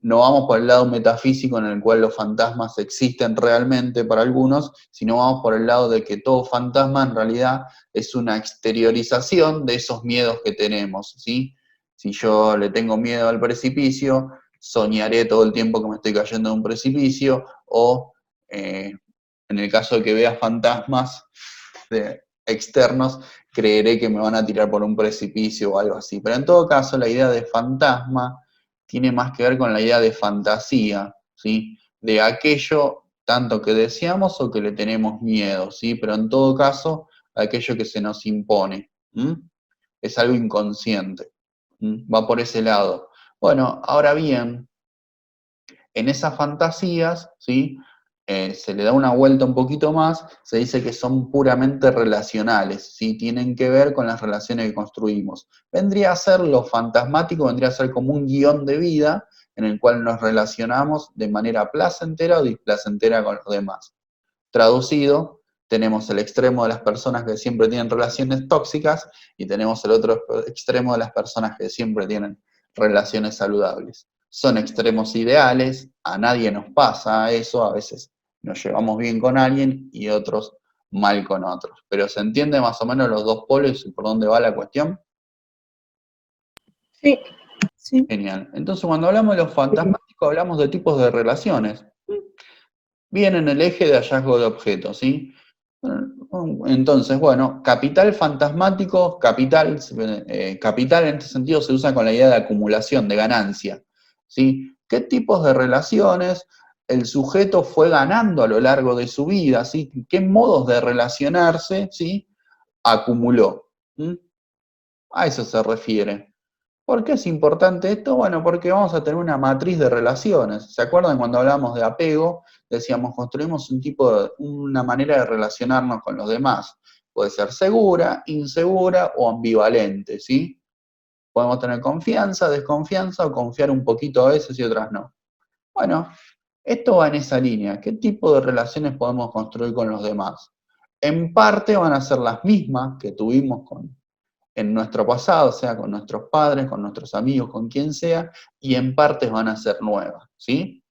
No vamos por el lado metafísico en el cual los fantasmas existen realmente para algunos, sino vamos por el lado de que todo fantasma en realidad es una exteriorización de esos miedos que tenemos, ¿sí? Si yo le tengo miedo al precipicio, soñaré todo el tiempo que me estoy cayendo de un precipicio, o en el caso de que vea fantasmas externos, creeré que me van a tirar por un precipicio o algo así. Pero en todo caso, la idea de fantasma tiene más que ver con la idea de fantasía, ¿sí? De aquello tanto que deseamos o que le tenemos miedo, ¿sí? Pero en todo caso, aquello que se nos impone. Es algo inconsciente. Va por ese lado. Bueno, ahora bien, en esas fantasías, ¿sí? Se le da una vuelta un poquito más, se dice que son puramente relacionales, ¿sí? Tienen que ver con las relaciones que construimos. Vendría a ser lo fantasmático, vendría a ser como un guión de vida en el cual nos relacionamos de manera placentera o displacentera con los demás. Traducido, tenemos el extremo de las personas que siempre tienen relaciones tóxicas y tenemos el otro extremo de las personas que siempre tienen relaciones saludables. Son extremos ideales, a nadie nos pasa eso, a veces nos llevamos bien con alguien y otros mal con otros. Pero ¿se entiende más o menos los dos polos y por dónde va la cuestión? Sí. Sí. Genial. Entonces, cuando hablamos de los fantasmáticos, hablamos de tipos de relaciones. Bien en el eje de hallazgo de objetos, ¿sí? Entonces, bueno, capital fantasmático, capital en este sentido se usa con la idea de acumulación, de ganancia, ¿sí? ¿Qué tipos de relaciones el sujeto fue ganando a lo largo de su vida, ¿sí? ¿Qué modos de relacionarse, ¿sí? Acumuló? A eso se refiere. ¿Por qué es importante esto? Bueno, porque vamos a tener una matriz de relaciones. ¿Se acuerdan cuando hablamos de apego? Decíamos, construimos una manera de relacionarnos con los demás. Puede ser segura, insegura o ambivalente, ¿sí? Podemos tener confianza, desconfianza o confiar un poquito a veces y otras no. Bueno, esto va en esa línea. ¿Qué tipo de relaciones podemos construir con los demás? En parte van a ser las mismas que tuvimos en nuestro pasado, o sea, con nuestros padres, con nuestros amigos, con quien sea, y en partes van a ser nuevas, ¿sí?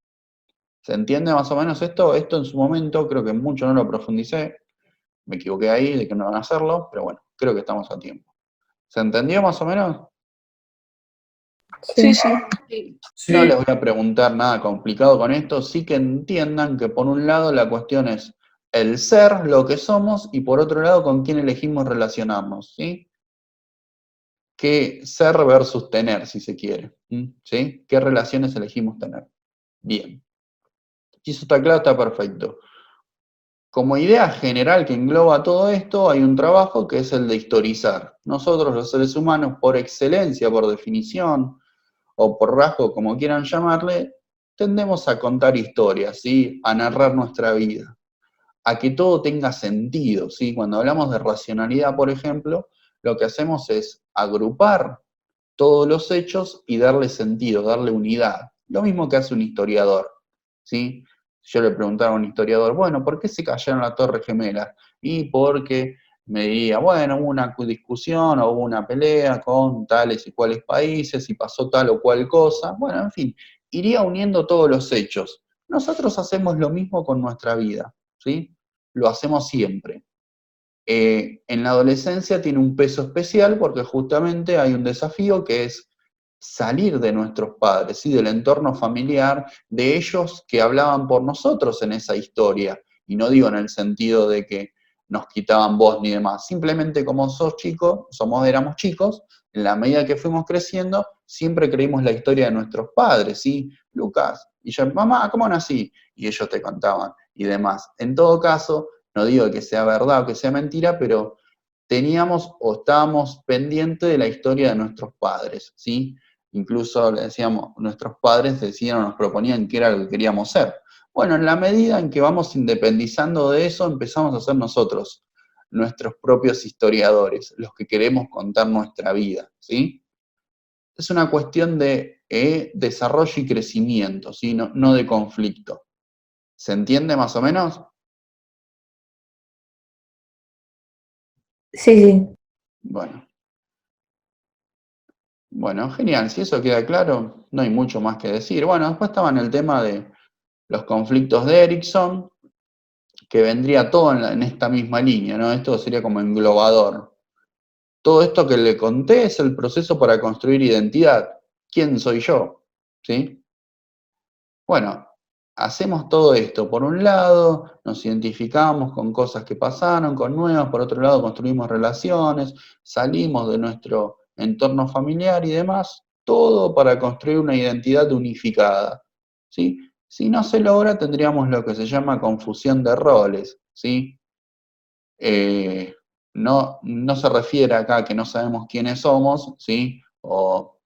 ¿Se entiende más o menos esto? Esto en su momento, creo que mucho no lo profundicé, me equivoqué ahí de que no van a hacerlo, pero bueno, creo que estamos a tiempo. ¿Se entendió más o menos? Sí, sí. No les voy a preguntar nada complicado con esto, sí que entiendan que por un lado la cuestión es el ser, lo que somos, y por otro lado con quién elegimos relacionarnos, ¿sí? ¿Qué ser versus tener, si se quiere? ¿Sí? ¿Qué relaciones elegimos tener? Bien. Si eso está claro, está perfecto. Como idea general que engloba todo esto, hay un trabajo que es el de historizar. Nosotros, los seres humanos, por excelencia, por definición, o por rasgo, como quieran llamarle, tendemos a contar historias, ¿sí? A narrar nuestra vida, a que todo tenga sentido, ¿sí? Cuando hablamos de racionalidad, por ejemplo, lo que hacemos es agrupar todos los hechos y darle sentido, darle unidad. Lo mismo que hace un historiador, ¿sí? Yo le preguntaba a un historiador, bueno, ¿por qué se cayeron las Torres Gemelas? Y porque me diría, bueno, hubo una discusión o hubo una pelea con tales y cuales países y pasó tal o cual cosa. Bueno, en fin, iría uniendo todos los hechos. Nosotros hacemos lo mismo con nuestra vida, ¿sí? Lo hacemos siempre. En la adolescencia tiene un peso especial porque justamente hay un desafío que es salir de nuestros padres, ¿sí? Del entorno familiar, de ellos que hablaban por nosotros en esa historia. Y no digo en el sentido de que nos quitaban voz ni demás, simplemente como éramos chicos, en la medida que fuimos creciendo, siempre creímos la historia de nuestros padres, ¿sí? Lucas, y yo, mamá, ¿cómo nací? Y ellos te contaban, y demás. En todo caso, no digo que sea verdad o que sea mentira, pero teníamos o estábamos pendientes de la historia de nuestros padres, ¿sí? Incluso le decíamos, nuestros padres decían o nos proponían qué era lo que queríamos ser. Bueno, en la medida en que vamos independizando de eso, empezamos a ser nosotros, nuestros propios historiadores, los que queremos contar nuestra vida, ¿sí? Es una cuestión de desarrollo y crecimiento, ¿sí? No de conflicto. ¿Se entiende más o menos? Sí, sí. Bueno. Bueno, genial. Si eso queda claro, no hay mucho más que decir. Bueno, después estaba en el tema de los conflictos de Erickson, que vendría todo en esta misma línea, ¿no? Esto sería como englobador. Todo esto que le conté es el proceso para construir identidad. ¿Quién soy yo? ¿Sí? Bueno, hacemos todo esto. Por un lado, nos identificamos con cosas que pasaron, con nuevas. Por otro lado, construimos relaciones, salimos de nuestro entorno familiar y demás. Todo para construir una identidad unificada, ¿sí? Si no se logra, tendríamos lo que se llama confusión de roles, ¿sí? No se refiere acá a que no sabemos quiénes somos, ¿sí? O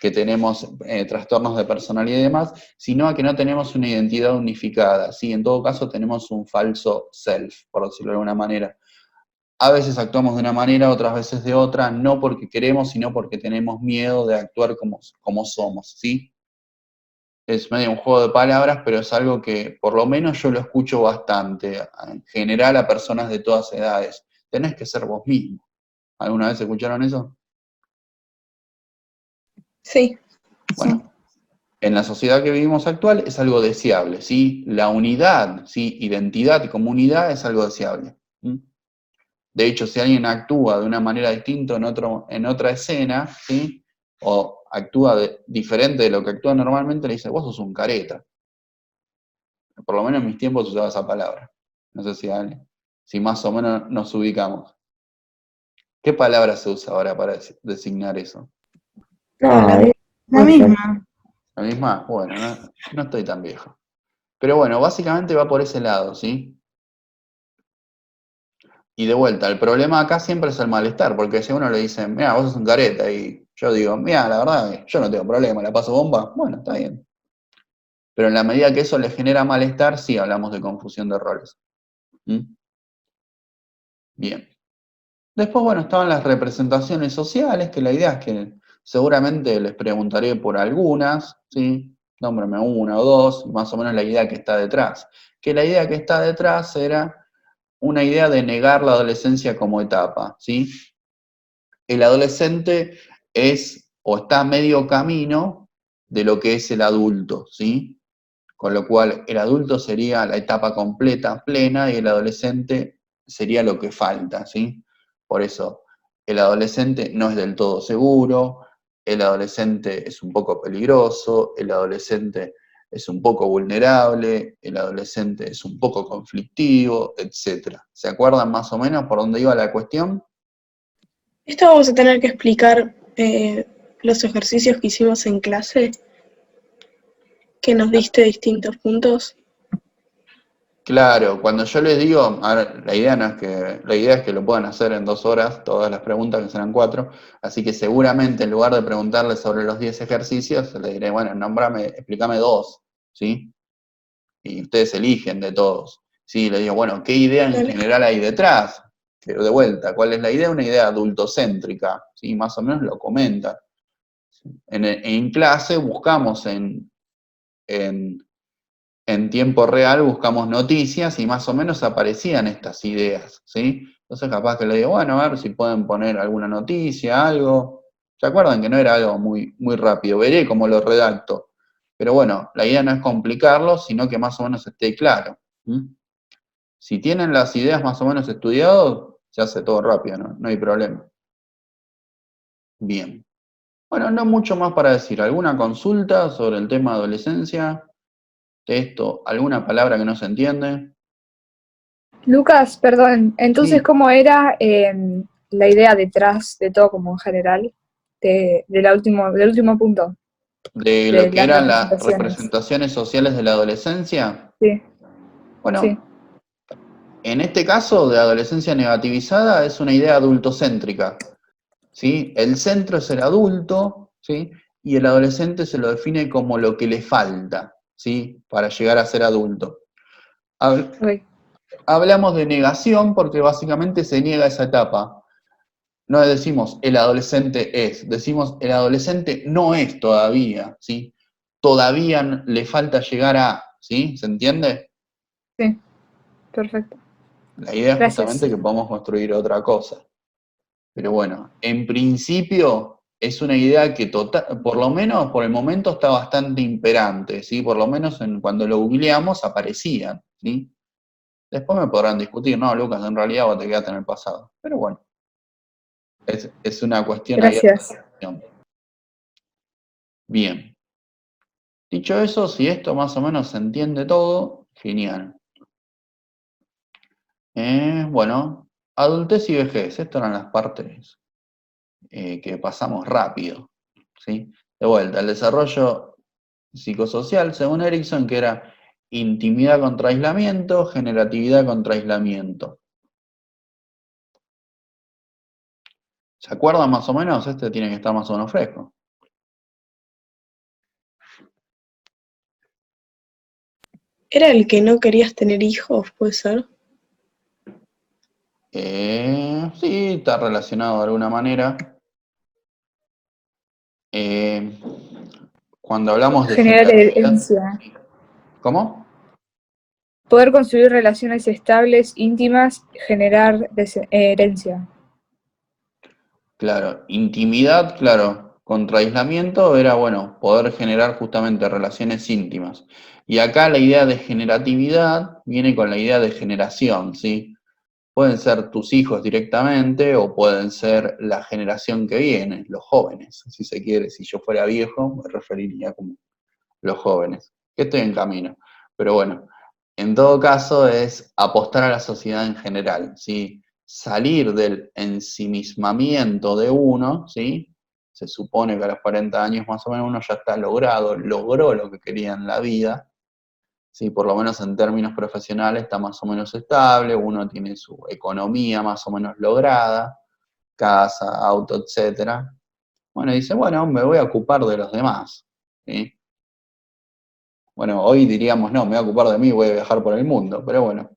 que tenemos trastornos de personalidad y demás, sino a que no tenemos una identidad unificada, ¿sí? En todo caso tenemos un falso self, por decirlo de alguna manera. A veces actuamos de una manera, otras veces de otra, no porque queremos, sino porque tenemos miedo de actuar como somos, ¿sí? Es medio un juego de palabras, pero es algo que por lo menos yo lo escucho bastante, en general a personas de todas edades. Tenés que ser vos mismo. ¿Alguna vez escucharon eso? Sí. Bueno, en la sociedad que vivimos actual es algo deseable, ¿sí? La unidad, ¿sí? Identidad y comunidad es algo deseable. ¿Sí? De hecho, si alguien actúa de una manera distinta en otra escena, ¿sí? O actúa diferente de lo que actúa normalmente, le dice, vos sos un careta. Por lo menos en mis tiempos usaba esa palabra. No sé si más o menos nos ubicamos. ¿Qué palabra se usa ahora para designar eso? No, La es misma. ¿La misma? Bueno, no estoy tan viejo. Pero bueno, básicamente va por ese lado, ¿sí? Y de vuelta, el problema acá siempre es el malestar, porque si a uno le dicen, mira, vos sos un careta, y yo digo, mira, la verdad, yo no tengo problema, la paso bomba, bueno, está bien. Pero en la medida que eso le genera malestar, sí hablamos de confusión de roles. ¿Mm? Bien. Después, bueno, estaban las representaciones sociales, que la idea es que seguramente les preguntaré por algunas, ¿sí? Nómbrame una o dos, y más o menos la idea que está detrás. Que la idea que está detrás era una idea de negar la adolescencia como etapa, ¿sí? El adolescente es o está a medio camino de lo que es el adulto, ¿sí? Con lo cual el adulto sería la etapa completa, plena, y el adolescente sería lo que falta, ¿sí? Por eso, el adolescente no es del todo seguro, el adolescente es un poco peligroso, el adolescente es un poco vulnerable, el adolescente es un poco conflictivo, etc. ¿Se acuerdan más o menos por dónde iba la cuestión? Esto vamos a tener que explicar los ejercicios que hicimos en clase, que nos diste distintos puntos. Claro, cuando yo les digo, a ver, la idea es que lo puedan hacer en 2 horas, todas las preguntas que serán 4, así que seguramente en lugar de preguntarles sobre los 10 ejercicios, les diré, bueno, explícame 2, ¿sí? Y ustedes eligen de todos. Sí, les digo, bueno, ¿qué idea en Dale. general hay detrás? Pero de vuelta, ¿cuál es la idea? Una idea adultocéntrica, ¿sí? Más o menos lo comenta. En clase buscamos en tiempo real buscamos noticias y más o menos aparecían estas ideas, ¿sí? Entonces capaz que le digo, bueno, a ver si pueden poner alguna noticia, algo. ¿Se acuerdan que no era algo muy, muy rápido? Veré cómo lo redacto. Pero bueno, la idea no es complicarlo, sino que más o menos esté claro. ¿Mm? Si tienen las ideas más o menos estudiadas, se hace todo rápido, no hay problema. Bien. Bueno, no mucho más para decir. ¿Alguna consulta sobre el tema de adolescencia? ¿Esto? ¿Alguna palabra que no se entiende? Lucas, perdón, entonces, Sí. ¿cómo era la idea detrás de todo como en general? del último punto, De lo de que las eran las representaciones. representaciones sociales de la adolescencia. Sí, Bueno, sí, en este caso de adolescencia negativizada es una idea adultocéntrica, ¿sí? El centro es el adulto, ¿sí? Y el adolescente se lo define como lo que le falta, ¿sí? Para llegar a ser adulto. ok. Hablamos de negación porque básicamente se niega esa etapa. No decimos el adolescente es, decimos el adolescente no es todavía, ¿sí? Todavía le falta llegar a, ¿sí? ¿Se entiende? Sí, perfecto. La idea es Gracias. justamente que podamos construir otra cosa. Pero bueno, en principio es una idea que por lo menos por el momento está bastante imperante, ¿sí? Por lo menos cuando lo googleamos aparecían, ¿sí? Después me podrán discutir, no, Lucas, en realidad vos te quedaste en el pasado. Pero bueno, es una cuestión abierta de Gracias. discusión. Bien. Dicho eso, si esto más o menos se entiende todo, genial. Bueno, adultez y vejez, estas eran las partes que pasamos rápido, ¿sí? De vuelta, el desarrollo psicosocial, según Erickson, que era intimidad contra aislamiento, generatividad contra aislamiento. ¿Se acuerdan más o menos? Este tiene que estar más o menos fresco. ¿Era el que no querías tener hijos, puede ser? Sí, está relacionado de alguna manera. Cuando hablamos de Generar generatividad... herencia. ¿Cómo? Poder construir relaciones estables, íntimas, generar herencia. Claro, intimidad, claro, contra aislamiento era, bueno, poder generar justamente relaciones íntimas. Y acá la idea de generatividad viene con la idea de generación, ¿sí? Pueden ser tus hijos directamente o pueden ser la generación que viene, los jóvenes, si se quiere. Si yo fuera viejo, me referiría como los jóvenes, que estoy en camino. Pero bueno, en todo caso es apostar a la sociedad en general, ¿sí? Salir del ensimismamiento de uno, ¿sí? Se supone que a los 40 años más o menos uno ya está logró lo que quería en la vida, ¿sí? Por lo menos en términos profesionales está más o menos estable, uno tiene su economía más o menos lograda, casa, auto, etcétera. Bueno, dice, bueno, me voy a ocupar de los demás, ¿sí? Bueno, hoy diríamos, no, me voy a ocupar de mí, voy a viajar por el mundo, pero bueno,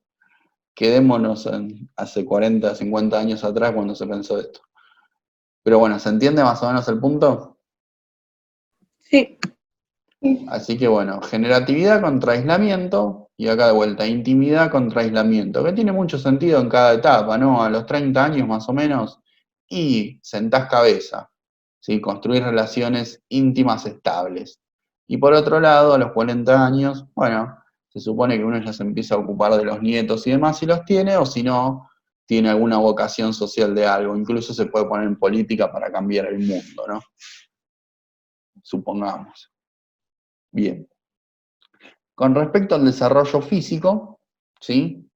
quedémonos en hace 40, 50 años atrás cuando se pensó esto. Pero bueno, ¿se entiende más o menos el punto? Sí. Así que bueno, generatividad contra aislamiento, y acá de vuelta, intimidad contra aislamiento, que tiene mucho sentido en cada etapa, ¿no? A los 30 años más o menos, y sentás cabeza, ¿sí? Construir relaciones íntimas estables. Y por otro lado, a los 40 años, bueno, se supone que uno ya se empieza a ocupar de los nietos y demás si los tiene, o si no, tiene alguna vocación social de algo. Incluso se puede poner en política para cambiar el mundo, ¿no? Supongamos. Bien. Con respecto al desarrollo físico, ¿sí?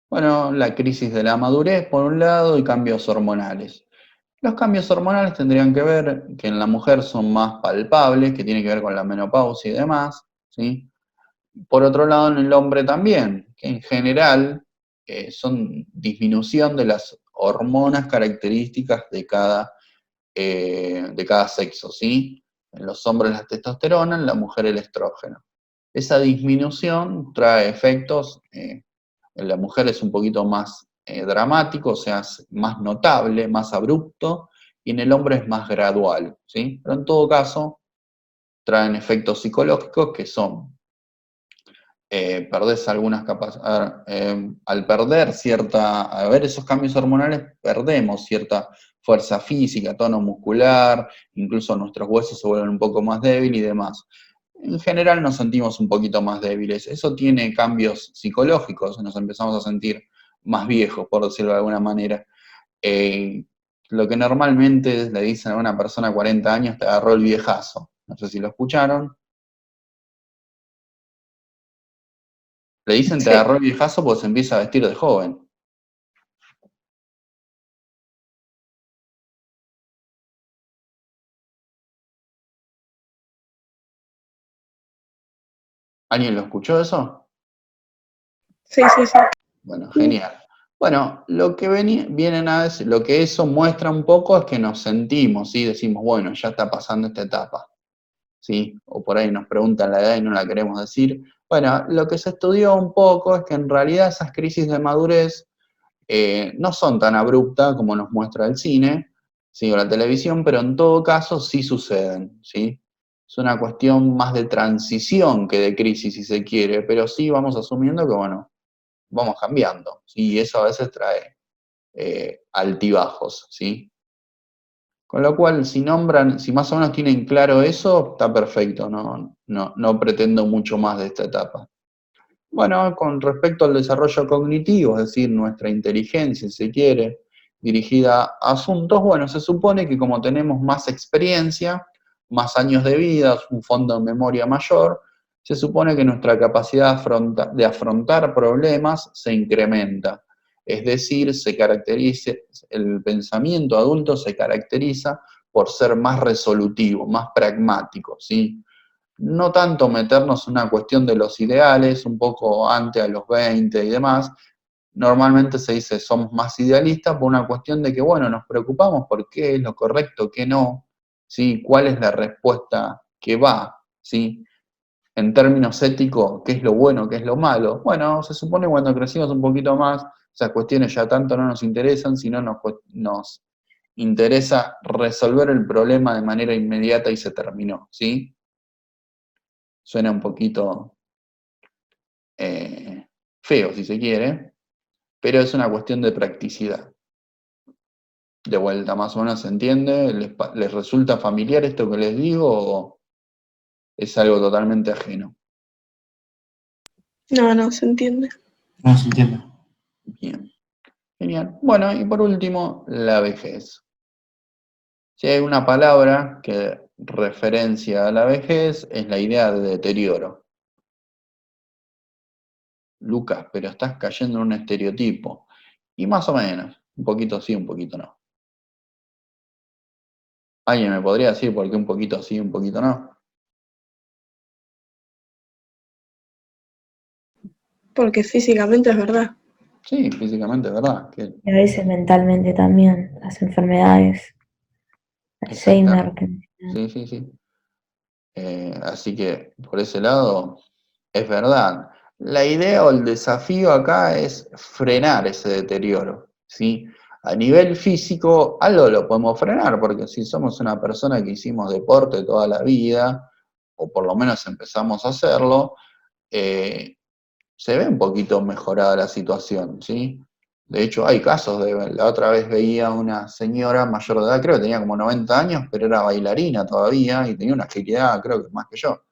Bueno, la crisis de la madurez por un lado y cambios hormonales. Los cambios hormonales tendrían que ver que en la mujer son más palpables, que tiene que ver con la menopausia y demás, ¿sí? Por otro lado, en el hombre también, que en general son disminución de las hormonas características de cada sexo, ¿sí? En los hombres la testosterona, en la mujer el estrógeno. Esa disminución trae efectos, en la mujer es un poquito más dramático, o sea, es más notable, más abrupto, y en el hombre es más gradual, ¿sí? Pero en todo caso, traen efectos psicológicos que son, perdés algunas capacidades, al perder a ver esos cambios hormonales, perdemos cierta fuerza física, tono muscular, incluso nuestros huesos se vuelven un poco más débiles y demás. En general nos sentimos un poquito más débiles. Eso tiene cambios psicológicos, nos empezamos a sentir más viejos, por decirlo de alguna manera. Eh, lo que normalmente le dicen a una persona de 40 años, te agarró el viejazo. No sé si lo escucharon. Le dicen te Sí. agarró el viejazo porque se empieza a vestir de joven. ¿Alguien lo escuchó eso? Sí, sí, sí. Bueno, genial. Bueno, lo que vienen a decir, lo que eso muestra un poco es que nos sentimos, ¿sí? Decimos, bueno, ya está pasando esta etapa, ¿sí? O por ahí nos preguntan la edad y no la queremos decir. Bueno, lo que se estudió un poco es que en realidad esas crisis de madurez no son tan abruptas como nos muestra el cine, ¿sí? O la televisión, pero en todo caso sí suceden, ¿sí? Es una cuestión más de transición que de crisis, si se quiere, pero sí vamos asumiendo que, bueno, vamos cambiando, ¿sí? Y eso a veces trae altibajos, ¿sí? Con lo cual, si nombran, si más o menos tienen claro eso, está perfecto, no pretendo mucho más de esta etapa. Bueno, con respecto al desarrollo cognitivo, es decir, nuestra inteligencia, si se quiere, dirigida a asuntos, bueno, se supone que como tenemos más experiencia, más años de vida, un fondo de memoria mayor, se supone que nuestra capacidad de afrontar problemas se incrementa. Es decir, el pensamiento adulto se caracteriza por ser más resolutivo, más pragmático, ¿sí? No tanto meternos en una cuestión de los ideales, un poco antes a los 20 y demás. Normalmente se dice somos más idealistas por una cuestión de que, bueno, nos preocupamos por qué es lo correcto, qué no, ¿sí? ¿Cuál es la respuesta que va, ¿sí? En términos éticos, qué es lo bueno, qué es lo malo. Bueno, se supone que cuando crecimos un poquito más, esas cuestiones ya tanto no nos interesan, sino nos interesa resolver el problema de manera inmediata y se terminó, ¿sí? Suena un poquito feo, si se quiere, pero es una cuestión de practicidad. De vuelta, más o menos se entiende, ¿les resulta familiar esto que les digo o es algo totalmente ajeno? No, no, se entiende. No se entiende. Bien, genial. Bueno, y por último, la vejez. Si hay una palabra que referencia a la vejez, es la idea de deterioro. Lucas, pero estás cayendo en un estereotipo. Y más o menos, un poquito sí, un poquito no. ¿Alguien me podría decir por qué un poquito sí, un poquito no? Porque físicamente es verdad. Sí, físicamente, ¿verdad? Y a veces mentalmente también, las enfermedades, Alzheimer, Exactamente. Sí, sí, sí. Así que por ese lado, es verdad. La idea o el desafío acá es frenar ese deterioro, ¿sí? A nivel físico, algo lo podemos frenar, porque si somos una persona que hicimos deporte toda la vida, o por lo menos empezamos a hacerlo, eh, se ve un poquito mejorada la situación, ¿sí? De hecho, hay casos la otra vez veía una señora mayor de edad, creo que tenía como 90 años, pero era bailarina todavía y tenía una agilidad, creo que más que yo.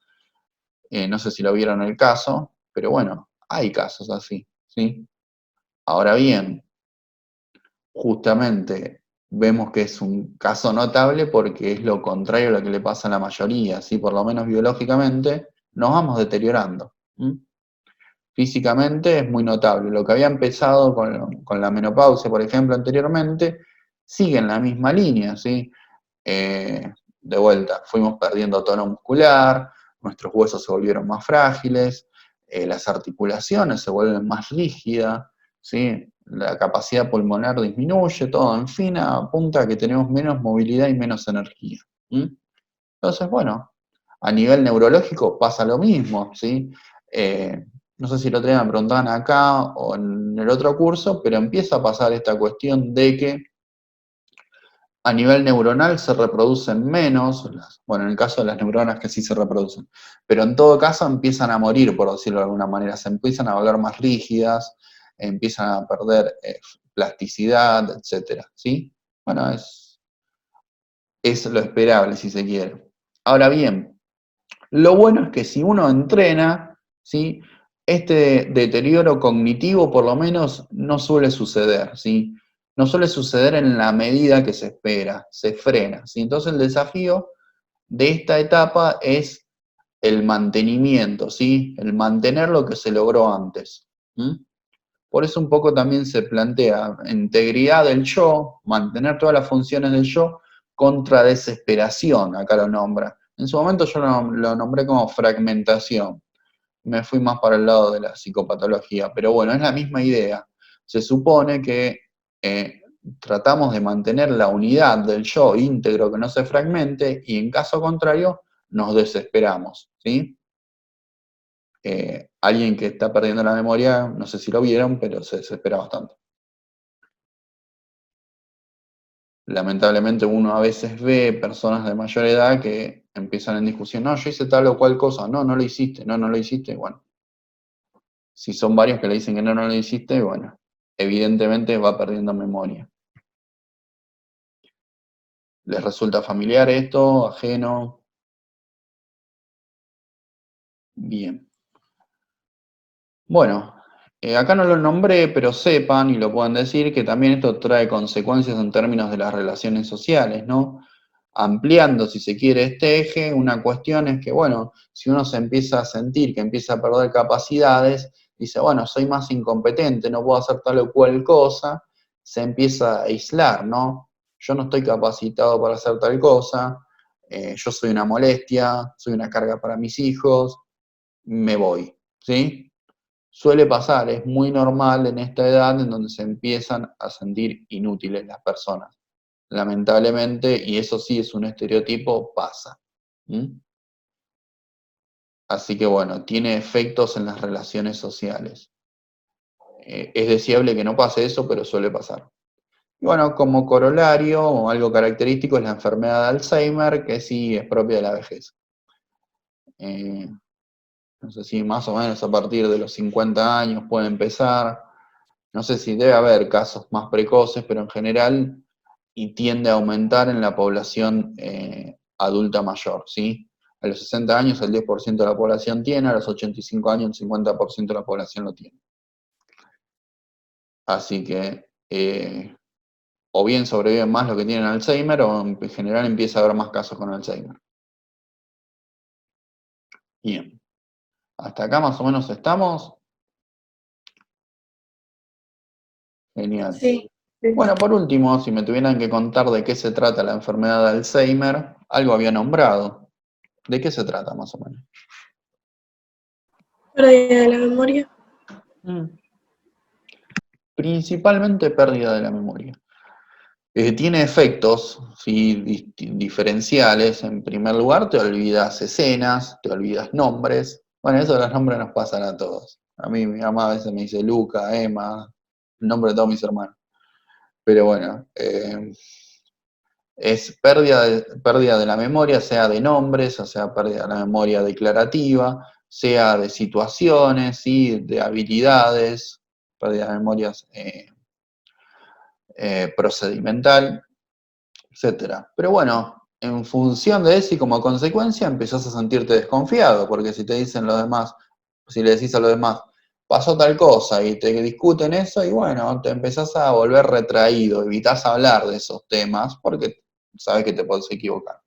No sé si lo vieron el caso, pero bueno, hay casos así, ¿sí? Ahora bien, justamente vemos que es un caso notable porque es lo contrario a lo que le pasa a la mayoría, ¿sí? Por lo menos biológicamente nos vamos deteriorando. Físicamente es muy notable. Lo que había empezado con la menopausia, por ejemplo, anteriormente, sigue en la misma línea, ¿sí? De vuelta, fuimos perdiendo tono muscular, nuestros huesos se volvieron más frágiles, las articulaciones se vuelven más rígidas, ¿sí? La capacidad pulmonar disminuye, todo, en fin, apunta a que tenemos menos movilidad y menos energía. Entonces, bueno, a nivel neurológico pasa lo mismo, ¿sí? No sé si lo otro día me preguntaban acá o en el otro curso, pero empieza a pasar esta cuestión de que a nivel neuronal se reproducen menos, bueno, en el caso de las neuronas que sí se reproducen, pero en todo caso empiezan a morir, por decirlo de alguna manera, se empiezan a volver más rígidas, empiezan a perder plasticidad, etcétera, ¿sí? Bueno, es lo esperable, si se quiere. Ahora bien, lo bueno es que si uno entrena, ¿sí? Este deterioro cognitivo por lo menos no suele suceder, ¿sí? No suele suceder en la medida que se espera, se frena, ¿sí? Entonces el desafío de esta etapa es el mantenimiento, ¿sí? El mantener lo que se logró antes. Por eso un poco también se plantea integridad del yo, mantener todas las funciones del yo, contra desesperación, acá lo nombra. En su momento yo lo nombré como fragmentación. me fui más para el lado de la psicopatología, pero bueno, es la misma idea. Se supone que tratamos de mantener la unidad del yo íntegro, que no se fragmente, y en caso contrario, nos desesperamos, ¿sí? Alguien que está perdiendo la memoria, no sé si lo vieron, pero se desespera bastante. Lamentablemente uno a veces ve personas de mayor edad que empiezan en discusión, no, yo hice tal o cual cosa, no, no lo hiciste, no, no lo hiciste, bueno. Si son varios que le dicen que no, no lo hiciste, bueno, evidentemente va perdiendo memoria. ¿Les resulta familiar esto? ¿Ajeno? Bien. Bueno, acá no lo nombré, pero sepan, y lo pueden decir, que también esto trae consecuencias en términos de las relaciones sociales, ¿no? Ampliando, si se quiere, este eje, una cuestión es que, bueno, si uno se empieza a sentir que empieza a perder capacidades, dice, bueno, soy más incompetente, no puedo hacer tal o cual cosa, se empieza a aislar, ¿no? Yo no estoy capacitado para hacer tal cosa, yo soy una molestia, soy una carga para mis hijos, me voy, ¿sí? Suele pasar, es muy normal en esta edad en donde se empiezan a sentir inútiles las personas. Lamentablemente, y eso sí es un estereotipo, pasa. ¿Mm? Así que bueno, tiene efectos en las relaciones sociales. Es deseable que no pase eso, pero suele pasar. Y bueno, como corolario o algo característico es la enfermedad de Alzheimer, que sí es propia de la vejez. No sé si más o menos a partir de los 50 años puede empezar. No sé si debe haber casos más precoces, pero en general y tiende a aumentar en la población adulta mayor, ¿sí? A los 60 años el 10% de la población tiene, a los 85 años el 50% de la población lo tiene. Así que o bien sobreviven más los que tienen Alzheimer o en general empieza a haber más casos con Alzheimer. Bien. Hasta acá más o menos estamos. Genial. Sí. Bueno, por último, si me tuvieran que contar de qué se trata la enfermedad de Alzheimer, algo había nombrado. ¿De qué se trata más o menos? Pérdida de la memoria. Principalmente pérdida de la memoria. Tiene efectos, ¿sí? Diferenciales. En primer lugar, te olvidas escenas, te olvidas nombres. Bueno, eso de los nombres nos pasan a todos. A mí mi mamá a veces me dice Luca, Emma, el nombre de todos mis hermanos. Pero bueno, es pérdida de la memoria, sea de nombres, o sea, pérdida de la memoria declarativa, sea de situaciones, ¿sí? De habilidades, pérdida de memorias procedimental, etcétera. Pero bueno, en función de eso y como consecuencia empezás a sentirte desconfiado, porque si te dicen los demás, si le decís a los demás, pasó tal cosa y te discuten eso, y bueno, te empezás a volver retraído, evitás hablar de esos temas porque sabes que te podés equivocar.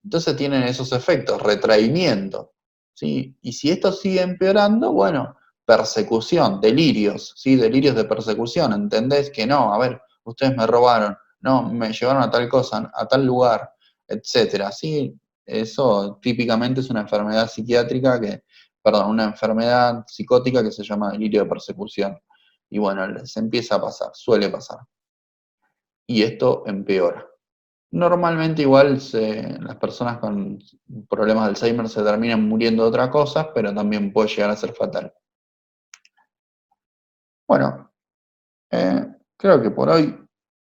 Entonces tienen esos efectos, retraimiento, ¿sí? Y si esto sigue empeorando, bueno, persecución, delirios, ¿sí? Delirios de persecución, ¿entendés? Que no, a ver, ustedes me robaron, no, me llevaron a tal cosa, a tal lugar, etcétera, ¿sí? Eso típicamente es una enfermedad psiquiátrica una enfermedad psicótica que se llama delirio de persecución. Y bueno, se empieza a pasar, suele pasar. Y esto empeora. Normalmente igual las personas con problemas de Alzheimer se terminan muriendo de otras cosas, pero también puede llegar a ser fatal. Bueno, creo que por hoy